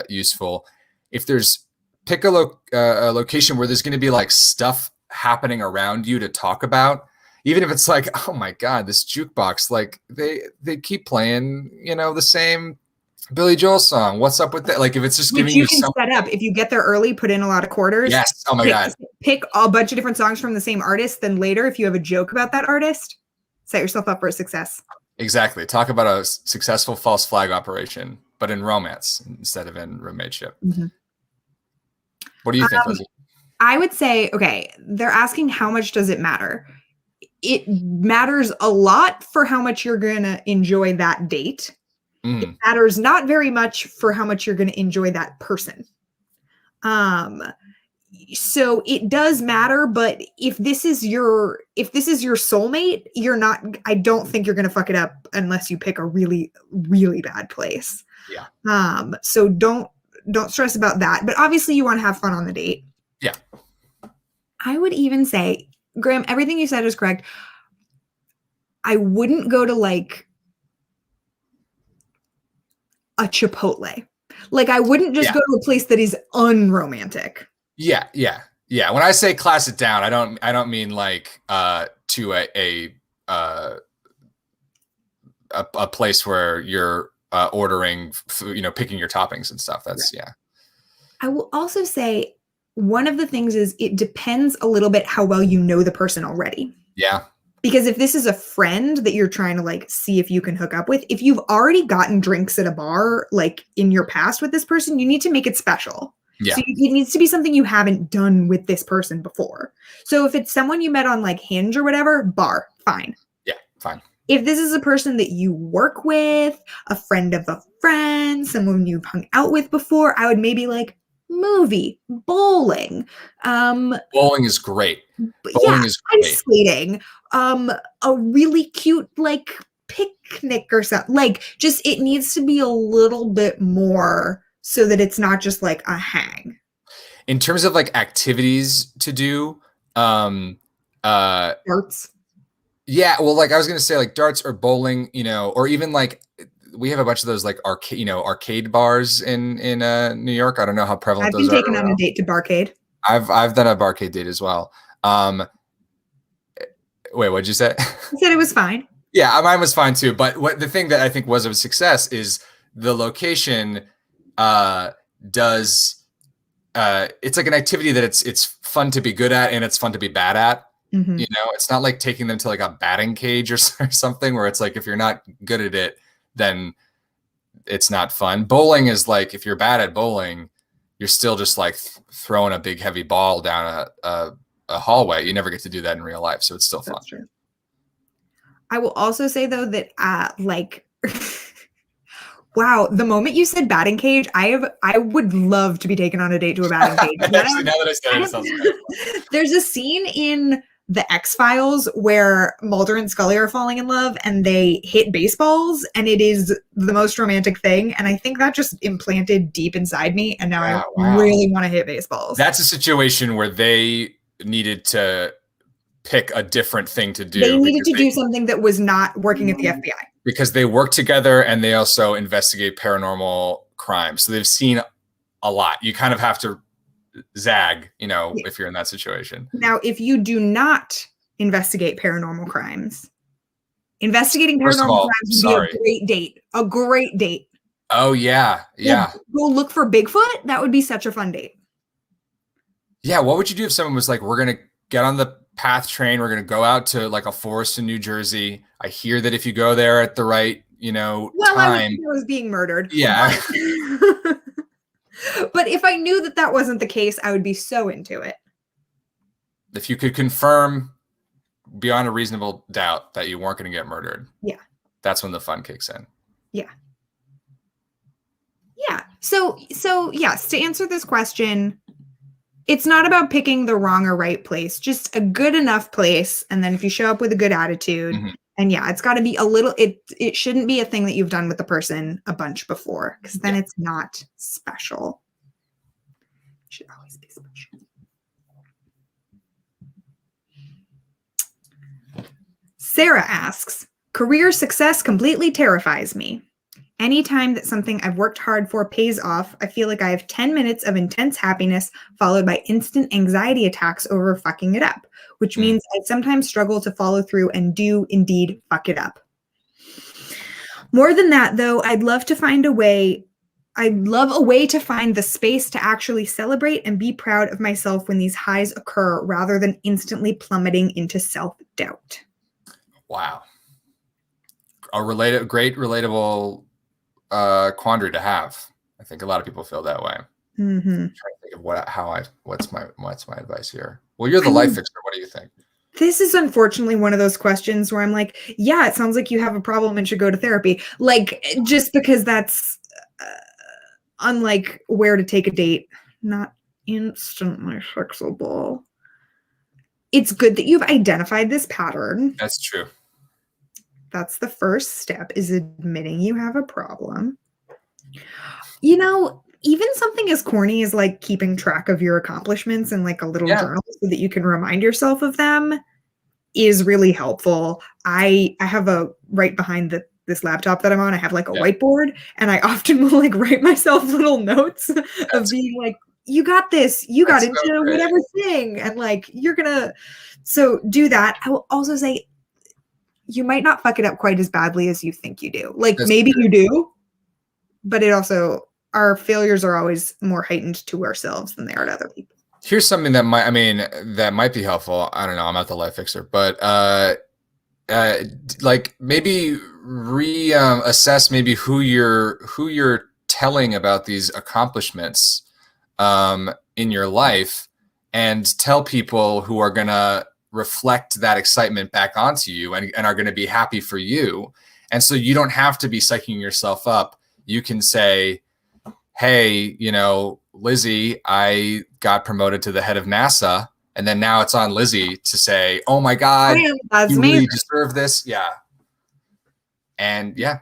useful. If there's pick a location where there's going to be like stuff happening around you to talk about, even if it's like, oh my god, this jukebox, like they keep playing the same Billy Joel song, what's up with that? Like if it's just giving you can set up, if you get there early, put in a lot of quarters. Yes. Oh my god, pick a bunch of different songs from the same artist, then later if you have a joke about that artist, set yourself up for a success. Exactly. Talk about a successful false flag operation, but in romance instead of in roommateship. Mm-hmm. What do you think, Lizzie? I would say, okay, they're asking how much does it matter? It matters a lot for how much you're going to enjoy that date. It matters not very much for how much you're going to enjoy that person. So it does matter, but if this is your soulmate, I don't think you're going to fuck it up unless you pick a really, really bad place. Yeah. So don't stress about that, but obviously you want to have fun on the date. Yeah. I would even say, Graham, everything you said is correct. I wouldn't go to like a Chipotle. Like I wouldn't just go to a place that is unromantic. Yeah. When I say class it down, I don't mean like to a place where you're ordering, picking your toppings and stuff. That's right. Yeah. I will also say one of the things is it depends a little bit how well you know the person already. Yeah. Because if this is a friend that you're trying to like see if you can hook up with, if you've already gotten drinks at a bar like in your past with this person, you need to make it special. Yeah. So it needs to be something you haven't done with this person before. So if it's someone you met on like Hinge or whatever, bar, fine. Yeah, fine. If this is a person that you work with, a friend of a friend, someone you've hung out with before, I would maybe like movie, bowling. Bowling is great. Bowling is great. Ice skating. A really cute like picnic or something. Like just it needs to be a little bit more so that it's not just like a hang. In terms of like activities to do, darts. Yeah, well, like I was gonna say, like darts or bowling, or even like we have a bunch of those like arcade bars in New York. I don't know how prevalent those are. I've been taken on a date to barcade. I've done a barcade date as well. Wait, what'd you say? I said it was fine. Yeah, mine was fine too. But the thing that I think was a success is the location does it's like an activity that it's fun to be good at and it's fun to be bad at. Mm-hmm. You know, it's not like taking them to like a batting cage or something where it's like if you're not good at it, then it's not fun. Bowling is like if you're bad at bowling, you're still just like throwing a big heavy ball down a hallway. You never get to do that in real life, so it's still fun. That's true. I will also say though that like wow, the moment you said batting cage, I would love to be taken on a date to a batting cage. Actually, now that I said it, it sounds good. There's a scene in The X-Files where Mulder and Scully are falling in love and they hit baseballs, and it is the most romantic thing. And I think that just implanted deep inside me, and now I really want to hit baseballs. That's a situation where they needed to pick a different thing to do. They needed to do something that was not working at the FBI. Because they work together and they also investigate paranormal crimes. So they've seen a lot. You kind of have to zag, you know, if you're in that situation. Now, if you do not investigate paranormal crimes, investigating paranormal crimes would be a great date. A great date. Oh, yeah. Yeah. Go look for Bigfoot. That would be such a fun date. Yeah. What would you do if someone was like, we're going to get on the PATH train. We're going to go out to like a forest in New Jersey. I hear that if you go there at the right, you know, time. I was being murdered. Yeah. But if I knew that that wasn't the case, I would be so into it. If you could confirm beyond a reasonable doubt that you weren't going to get murdered. Yeah. That's when the fun kicks in. Yeah. Yeah. So yes, to answer this question, it's not about picking the wrong or right place, just a good enough place. And then if you show up with a good attitude, and yeah, it's got to be a little, it shouldn't be a thing that you've done with the person a bunch before, because then it's not special. It should always be special. Sarah asks, career success completely terrifies me. Anytime that something I've worked hard for pays off, I feel like I have 10 minutes of intense happiness followed by instant anxiety attacks over fucking it up, which means I sometimes struggle to follow through and do indeed fuck it up. More than that, though, I'd love a way to find the space to actually celebrate and be proud of myself when these highs occur rather than instantly plummeting into self-doubt. Wow. Great relatable quandary to have. I think a lot of people feel that way. I'm trying to think of what's my advice here. Well, you're the life fixer. What do you think? This is unfortunately one of those questions where I'm like, yeah, it sounds like you have a problem and should go to therapy. Like, just because that's unlike where to take a date, not instantly fixable. It's good that you've identified this pattern. That's true. That's the first step, is admitting you have a problem. You know, even something as corny as like keeping track of your accomplishments in like a little journal so that you can remind yourself of them is really helpful. I have right behind this laptop that I'm on, I have like a whiteboard, and I often will like write myself little notes of being like, you got this, you got into whatever thing, and like so do that. I will also say, you might not fuck it up quite as badly as you think you do. Like maybe you do, but our failures are always more heightened to ourselves than they are to other people. Here's something that might be helpful. I don't know. I'm not the life fixer, but like maybe assess maybe who you're telling about these accomplishments in your life, and tell people who are gonna reflect that excitement back onto you and are going to be happy for you. And so you don't have to be psyching yourself up. You can say, hey, you know, Lizzie, I got promoted to the head of NASA. And then now it's on Lizzie to say, oh my God, you really deserve this. Yeah. And yeah.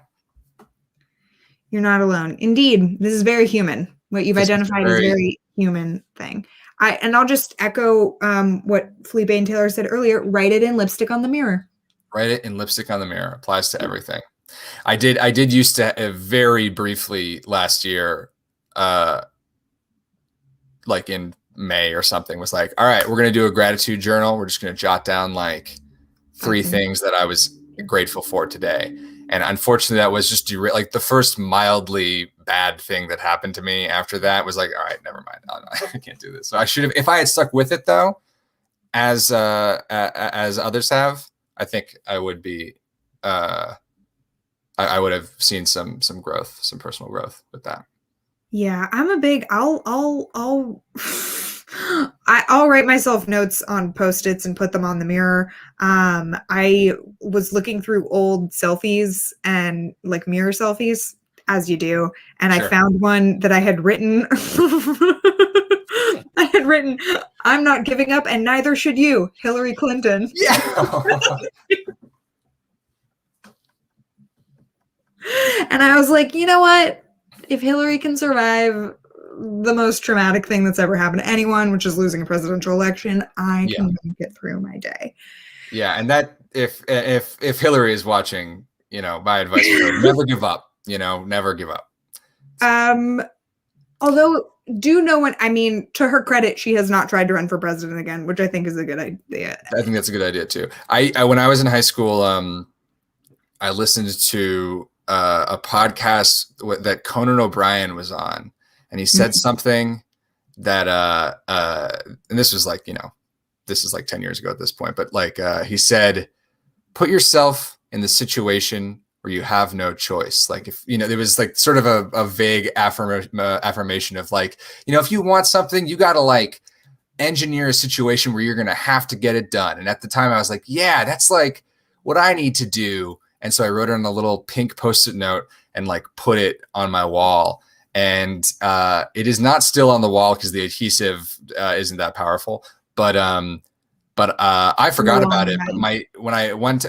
You're not alone. Indeed. This is very human. What you've identified is a very human thing. I'll just echo what Felipe and Taylor said earlier. Write it in lipstick on the mirror. Write it in lipstick on the mirror. Applies to everything. I did used to very briefly last year, like in May or something, was like, all right, we're going to do a gratitude journal. We're just going to jot down like 3 things that I was grateful for today. And unfortunately, that was just like the first mildly bad thing that happened to me after that was like, all right, never mind. I can't do this. So I should have, if I had stuck with it though, as others have, I think I would be, I would have seen some growth, some personal growth with that. Yeah, I'm a big, I'll write myself notes on Post-its and put them on the mirror. I was looking through old selfies and like mirror selfies, as you do, and Sure. I found one that I had written. I had written, "I'm not giving up, and neither should you, Hillary Clinton." Yeah. And I was like, you know what? If Hillary can survive the most traumatic thing that's ever happened to anyone, which is losing a presidential election, I can make it through my day. Yeah, and that if Hillary is watching, you know, my advice to her, never give up. You know, never give up. Although do know when, I mean, to her credit, she has not tried to run for president again, which I think is a good idea. I think that's a good idea too. I when I was in high school, I listened to a podcast that Conan O'Brien was on, and he said something that and this was like, you know, this is like 10 years ago at this point, but like he said, put yourself in the situation where you have no choice. Like, if, you know, there was like sort of a vague affirmation of like, you know, if you want something, you got to like engineer a situation where you're going to have to get it done. And at the time I was like, yeah, that's like what I need to do. And so I wrote it on a little pink Post-it note and like put it on my wall. And it is not still on the wall because the adhesive isn't that powerful. But I forgot about it. But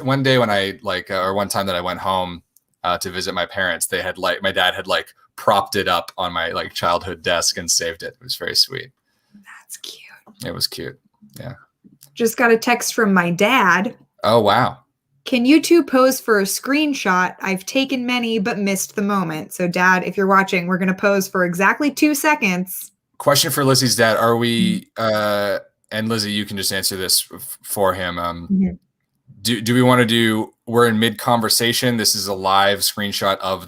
one day when I like, or one time that I went home to visit my parents, they had like, my dad had like propped it up on my like childhood desk and saved it. It was very sweet. That's cute. It was cute. Yeah. Just got a text from my dad. Oh, wow. Can you two pose for a screenshot? I've taken many, but missed the moment. So Dad, if you're watching, we're going to pose for exactly 2 seconds. Question for Lizzie's dad. Are we, and Lizzie, you can just answer this for him. Do we want to do, we're in mid conversation, this is a live screenshot of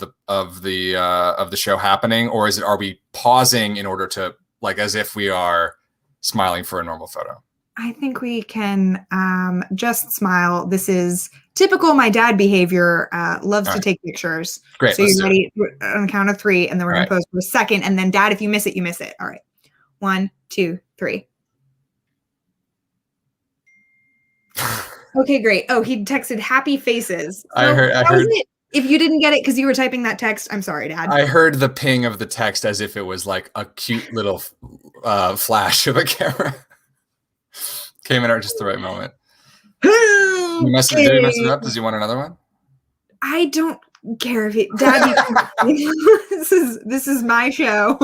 the show happening, or are we pausing in order to, like, as if we are smiling for a normal photo? I think we can just smile. This is typical my dad behavior. Loves to take pictures. Great. So you're ready on the count of 3, and then we're going to pose for a second. And then Dad, if you miss it, you miss it. All right. 1, 2, 3. Okay, great. Oh, he texted happy faces. So I heard it. If you didn't get it because you were typing that text, I'm sorry, Dad. I heard the ping of the text as if it was like a cute little flash of a camera. Came in at just the right moment. Did he mess it up? Does he want another one? I don't care if he, Dad. This is my show.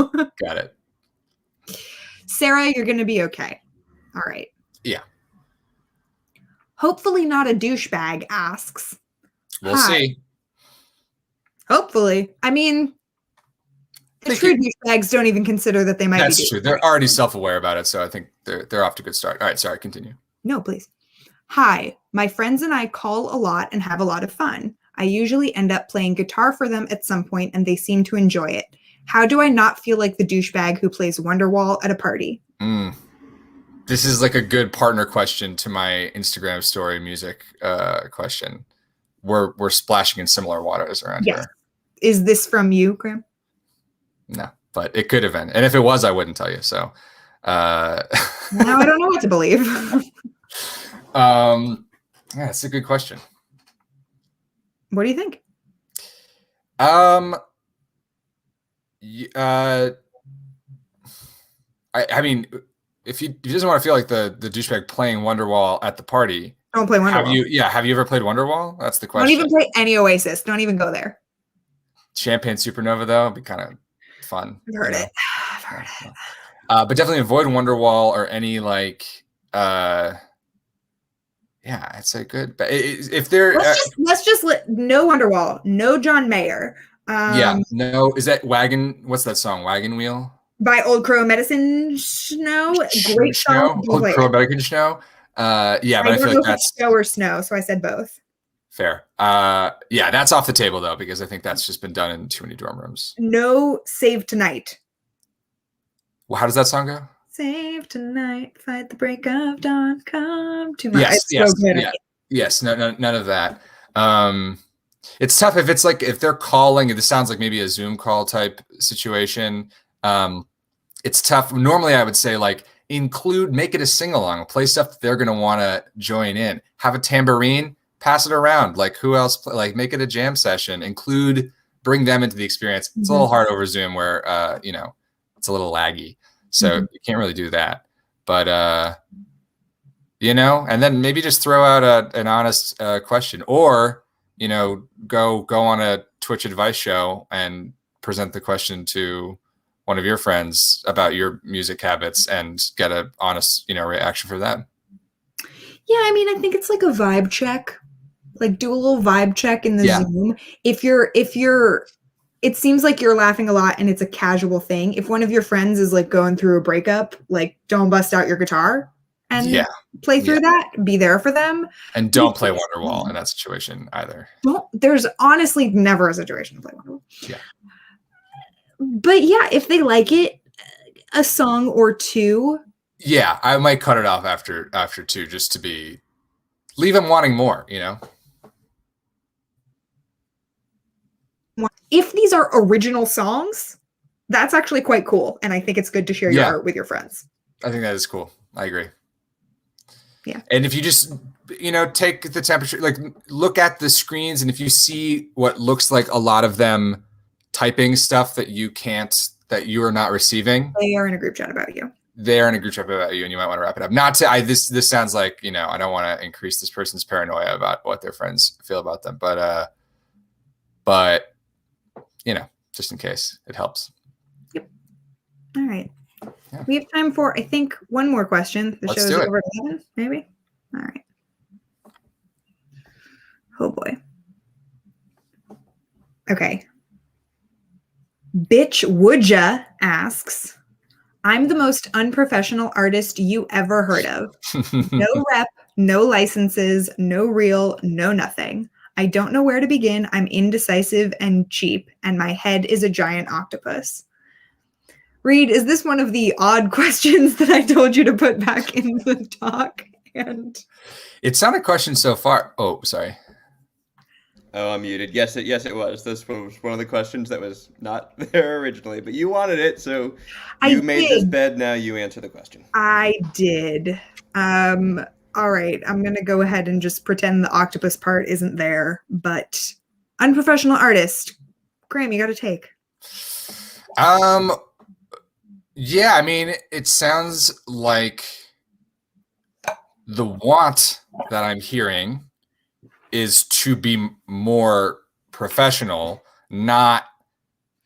Got it. Sarah, you're gonna be okay. All right. Yeah. Hopefully not a douchebag asks. We'll see. Hopefully. I mean, the true douchebags don't even consider that they might be. That's true. They're already self-aware about it, so I think they're off to a good start. All right, sorry, continue. No, please. Hi, my friends and I call a lot and have a lot of fun. I usually end up playing guitar for them at some point, and they seem to enjoy it. How do I not feel like the douchebag who plays Wonderwall at a party? This is like a good partner question to my Instagram story music question. We're splashing in similar waters around here. Is this from you, Graham? No, but it could have been. And if it was, I wouldn't tell you. So now I don't know what to believe. Yeah, it's a good question. What do you think? I mean, if he doesn't want to feel like the douchebag playing Wonderwall at the party, don't play Wonderwall. Have you ever played Wonderwall? That's the question. Don't even play any Oasis. Don't even go there. Champagne Supernova, though, would be kind of fun. I've heard it. I've heard it. But definitely avoid Wonderwall or any like, yeah, it's a good. But if they're let's just let no Wonderwall, no John Mayer. Yeah, no. Is that Wagon? What's that song? Wagon Wheel by Old Crow Medicine Snow. Great song. Old Crow Medicine Snow. Yeah, but I feel like that's Snow or Snow, so I said both. Fair. Yeah, that's off the table though, because I think that's just been done in too many dorm rooms. No save tonight. Well, how does that song go? Save tonight, fight the break of dawn, come to my. Yes, It's yes, so good. yeah, yes. No, none of that. It's tough if it's like if they're calling. This sounds like maybe a Zoom call type situation. It's tough. Normally, I would say like make it a sing along, play stuff that they're gonna want to join in. Have a tambourine, pass it around. Like who else? Like make it a jam session. Bring them into the experience. It's a little hard over Zoom where it's a little laggy, so you can't really do that. But and then maybe just throw out an honest question, or go on a Twitch advice show and present the question to one of your friends about your music habits and get an honest, reaction from them. Yeah, I mean, I think it's like a vibe check. Like do a little vibe check in the Zoom. If you're it seems like you're laughing a lot and it's a casual thing. If one of your friends is like going through a breakup, like don't bust out your guitar and play through that. Be there for them. And don't play Wonderwall in that situation either. There's honestly never a situation to play Wonderwall. Yeah. But yeah, if they like it, a song or two. Yeah, I might cut it off after two just to leave them wanting more, If these are original songs, that's actually quite cool. And I think it's good to share your art with your friends. I think that is cool. I agree. Yeah. And if you just, take the temperature, like look at the screens, and if you see what looks like a lot of them typing stuff that you are not receiving. They are in a group chat about you. They're in a group chat about you, and you might want to wrap it up. This sounds like, I don't want to increase this person's paranoia about what their friends feel about them, but just in case it helps. Yep. All right. Yeah. We have time for, I think, one more question. The show's over at 11, maybe? All right. Oh, boy. Okay. Bitch Woodja asks, I'm the most unprofessional artist you ever heard of. No rep, no licenses, no reel, no nothing. I don't know where to begin. I'm indecisive and cheap, and my head is a giant octopus. Reed, is this one of the odd questions that I told you to put back in the talk? And it's not a question so far. Oh, sorry. Oh, I'm muted. Yes, it was. This was one of the questions that was not there originally, but you wanted it, so you made this bed. Now you answer the question. I did. All right, I'm going to go ahead and just pretend the octopus part isn't there, but unprofessional artist. Graham, you got to take. Yeah, I mean, it sounds like the want that I'm hearing is to be more professional, not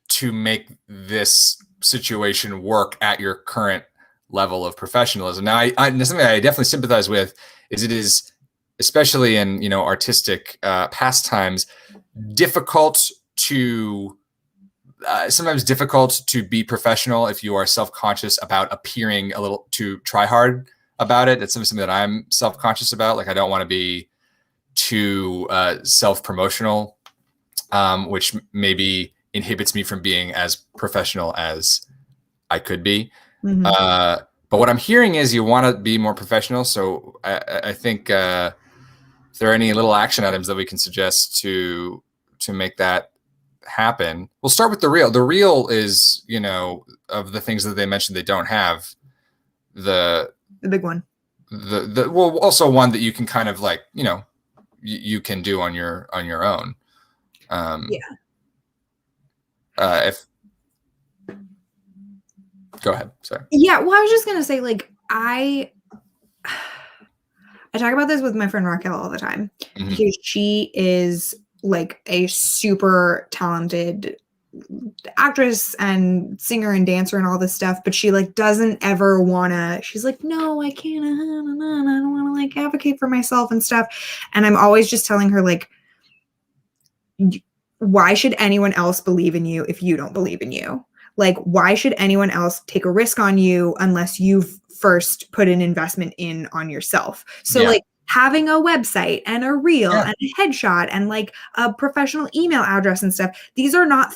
to make this situation work at your current level of professionalism. Now, something I definitely sympathize with is it is, especially in artistic pastimes, sometimes difficult to be professional if you are self-conscious about appearing a little too try hard about it. It's something that I'm self-conscious about. Like I don't want to be too self-promotional, which maybe inhibits me from being as professional as I could be. Mm-hmm. But what I'm hearing is you want to be more professional. So I think if there are any little action items that we can suggest to make that happen, we'll start with the reel. The reel is, of the things that they mentioned they don't have, the big one. Well, also one that you can kind of like, you can do on your own. If Go ahead. Sorry. Yeah. Well, I was just going to say, like, I talk about this with my friend Raquel all the time because she is like a super talented actress and singer and dancer and all this stuff, but she like doesn't ever want to, she's like, no, I can't, I don't want to like advocate for myself and stuff. And I'm always just telling her like, why should anyone else believe in you if you don't believe in you? Like, why should anyone else take a risk on you unless you've first put an investment in on yourself? So like having a website and a reel Yeah. and a headshot and like a professional email address and stuff. These are not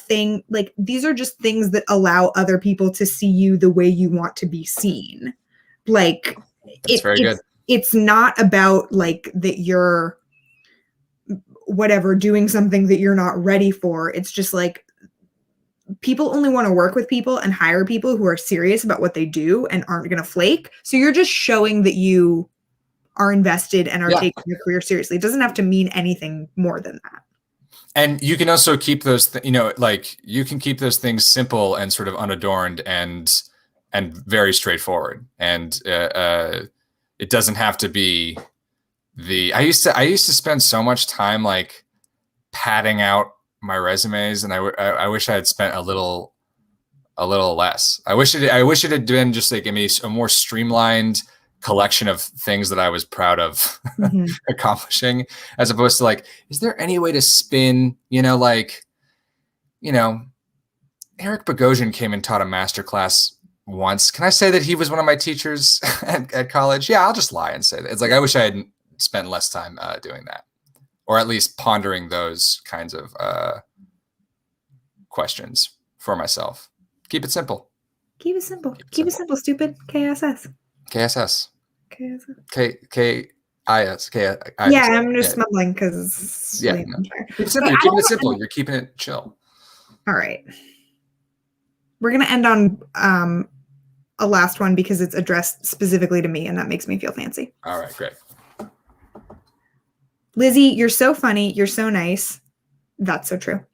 these are just things that allow other people to see you the way you want to be seen. Like That's very good. It's not about like that you're whatever doing something that you're not ready for. It's just like people only want to work with people and hire people who are serious about what they do and aren't going to flake. So you're just showing that you are invested and are taking your career seriously. It doesn't have to mean anything more than that. And you can also keep those, like you can keep those things simple and sort of unadorned and very straightforward. And it doesn't have to be I used to spend so much time like padding out my resumes, and I wish I had spent a little less. I wish it had been just like a more streamlined collection of things that I was proud of accomplishing, as opposed to like, is there any way to spin, Eric Bogosian came and taught a masterclass once. Can I say that he was one of my teachers at college? Yeah, I'll just lie and say that. It's like, I wish I had spent less time doing that, or at least pondering those kinds of questions for myself. Keep it simple. Keep it simple. Keep it simple, stupid. KSS. KSS. KSS. KIS. Yeah, I'm just mumbling because no. Keep it simple. You're keeping it simple. You're keeping it chill. All right. We're gonna end on a last one because it's addressed specifically to me, and that makes me feel fancy. All right, great. Lizzie, you're so funny. You're so nice. That's so true.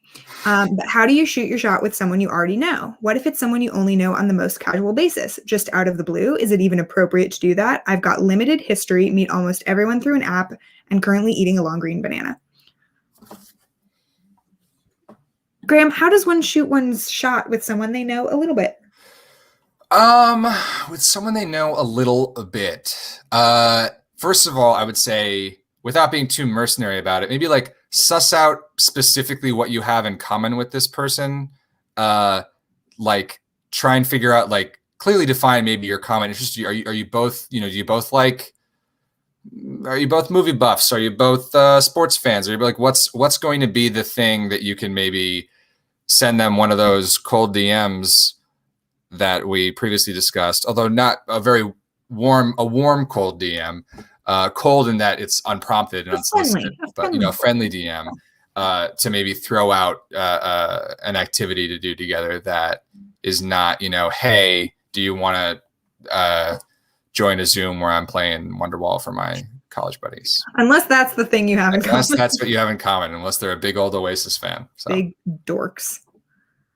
But how do you shoot your shot with someone you already know? What if it's someone you only know on the most casual basis, just out of the blue? Is it even appropriate to do that? I've got limited history, meet almost everyone through an app, and currently eating a long green banana. Graham, how does one shoot one's shot with someone they know a little bit? With someone they know a little bit. First of all, I would say, without being too mercenary about it, maybe like suss out specifically what you have in common with this person. Like try and figure out, like clearly define maybe your common interest. Are you both, do you both like, are you both movie buffs? Are you both sports fans? Are you like, what's going to be the thing that you can maybe send them one of those cold DMs that we previously discussed, although not a very warm cold DM. Cold in that it's unprompted and unsolicited, but a friendly DM to maybe throw out an activity to do together that is not, hey, do you want to join a Zoom where I'm playing Wonderwall for my college buddies? Unless that's the thing you have in common. Unless that's what you have in common, unless they're a big old Oasis fan. So. Big dorks.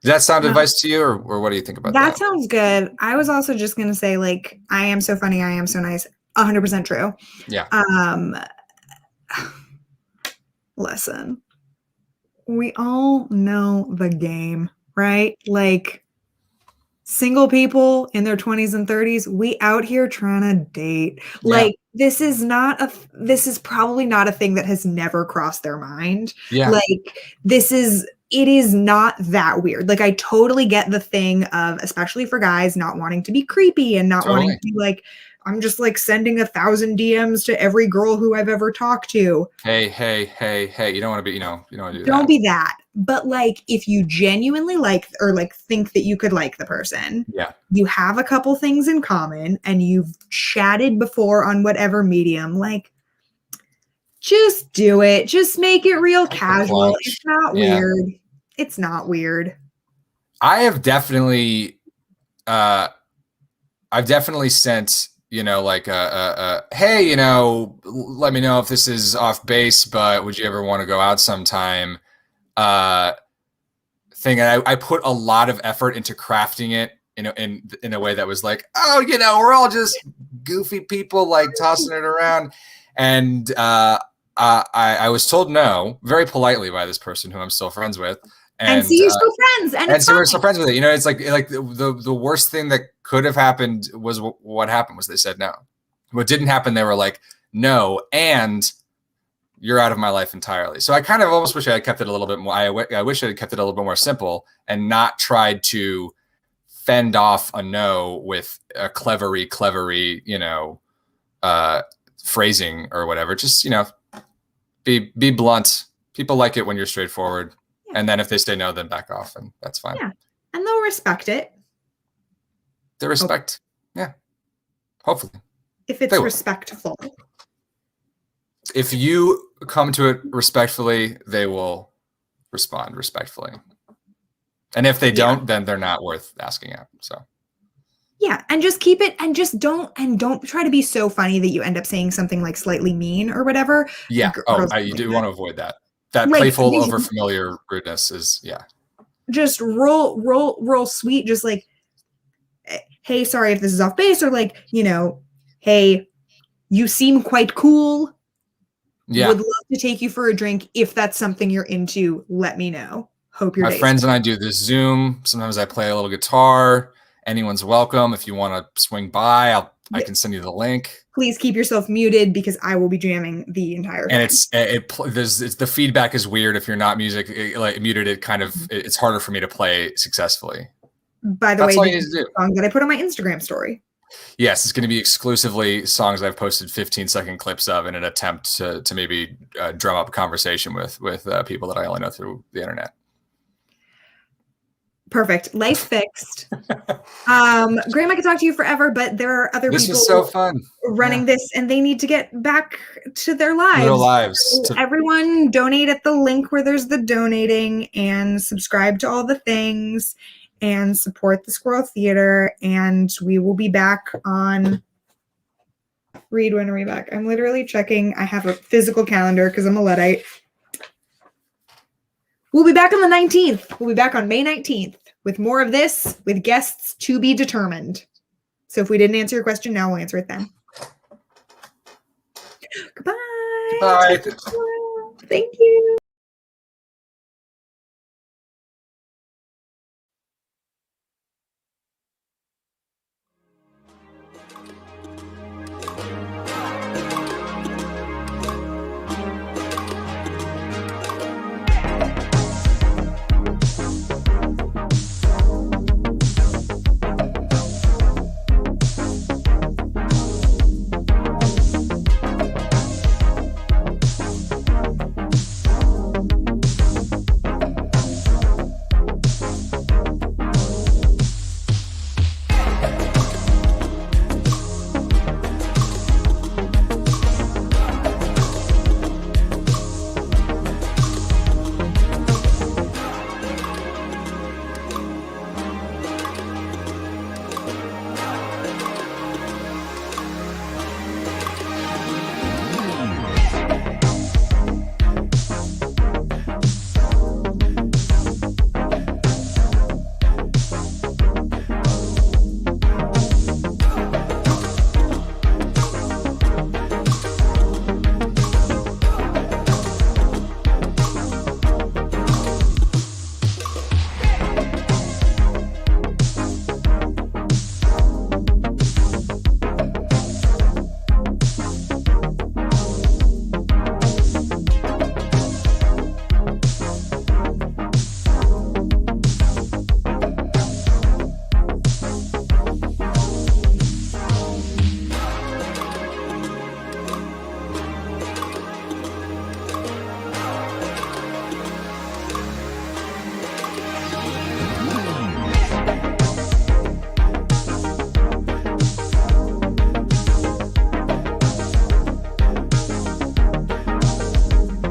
Does that sound advice to you, or what do you think about that? That sounds good. I was also just going to say, like, I am so funny, I am so nice. 100% true. Yeah. Listen, we all know the game, right? Like, single people in their 20s and 30s, we out here trying to date. Like, this is probably not a thing that has never crossed their mind. Yeah. Like, it is not that weird. Like, I totally get the thing of, especially for guys, not wanting to be creepy and not wanting to be like, I'm just like sending 1,000 DMs to every girl who I've ever talked to. Hey, you don't want to be, you don't want to do that. Don't be that. But like, if you genuinely like, or like think that you could like the person, you have a couple things in common and you've chatted before on whatever medium, like, just do it. Just make it real casual. It's not weird. It's not weird. I have definitely, sent, like hey, let me know if this is off base, but would you ever want to go out sometime? Thing. And I put a lot of effort into crafting it in a way that was like, oh, we're all just goofy people like tossing it around. And I was told no very politely by this person who I'm still friends with. And so you're still friends, and so we're still friends with it. It's like the worst thing that could have happened was what happened was they said no. What didn't happen, they were like, no, and you're out of my life entirely. So I kind of almost wish I had kept it a little bit more. I wish I had kept it a little bit more simple and not tried to fend off a no with a clevery, phrasing or whatever. Just, be blunt. People like it when you're straightforward. Yeah. And then if they say no, then back off, and that's fine. Yeah. And they'll respect it. They respect. Yeah. Hopefully. If it's respectful. If you come to it respectfully, they will respond respectfully. And if they don't, then they're not worth asking out. So yeah, and just keep it, and just don't try to be so funny that you end up saying something like slightly mean or whatever. Yeah. You do want to avoid that. That like, playful over familiar rudeness is just roll sweet, just like, hey, sorry if this is off base, or like, hey, you seem quite cool. Yeah. Would love to take you for a drink. If that's something you're into, let me know. Hope your My friends and I do this Zoom. Sometimes I play a little guitar. Anyone's welcome. If you want to swing by, I can send you the link. Please keep yourself muted because I will be jamming the entire time. And the feedback is weird if you're not muted. It's harder for me to play successfully. By the way, the song that I put on my Instagram story. Yes, it's going to be exclusively songs I've posted 15-second clips of in an attempt to maybe drum up a conversation with people that I only know through the internet. Perfect. Life fixed. Graham, I could talk to you forever, but there are other people. This is so fun running this, and they need to get back to their lives. Real lives. So everyone donate at the link where there's the donating, and subscribe to all the things, and support the Squirrel Theater. And we will be back on. Read, when are we back? I'm literally checking. I have a physical calendar because I'm a Luddite. We'll be back on the 19th. We'll be back on May 19th with more of this, with guests to be determined. So if we didn't answer your question now, we'll answer it then. Goodbye. Bye. Thank you.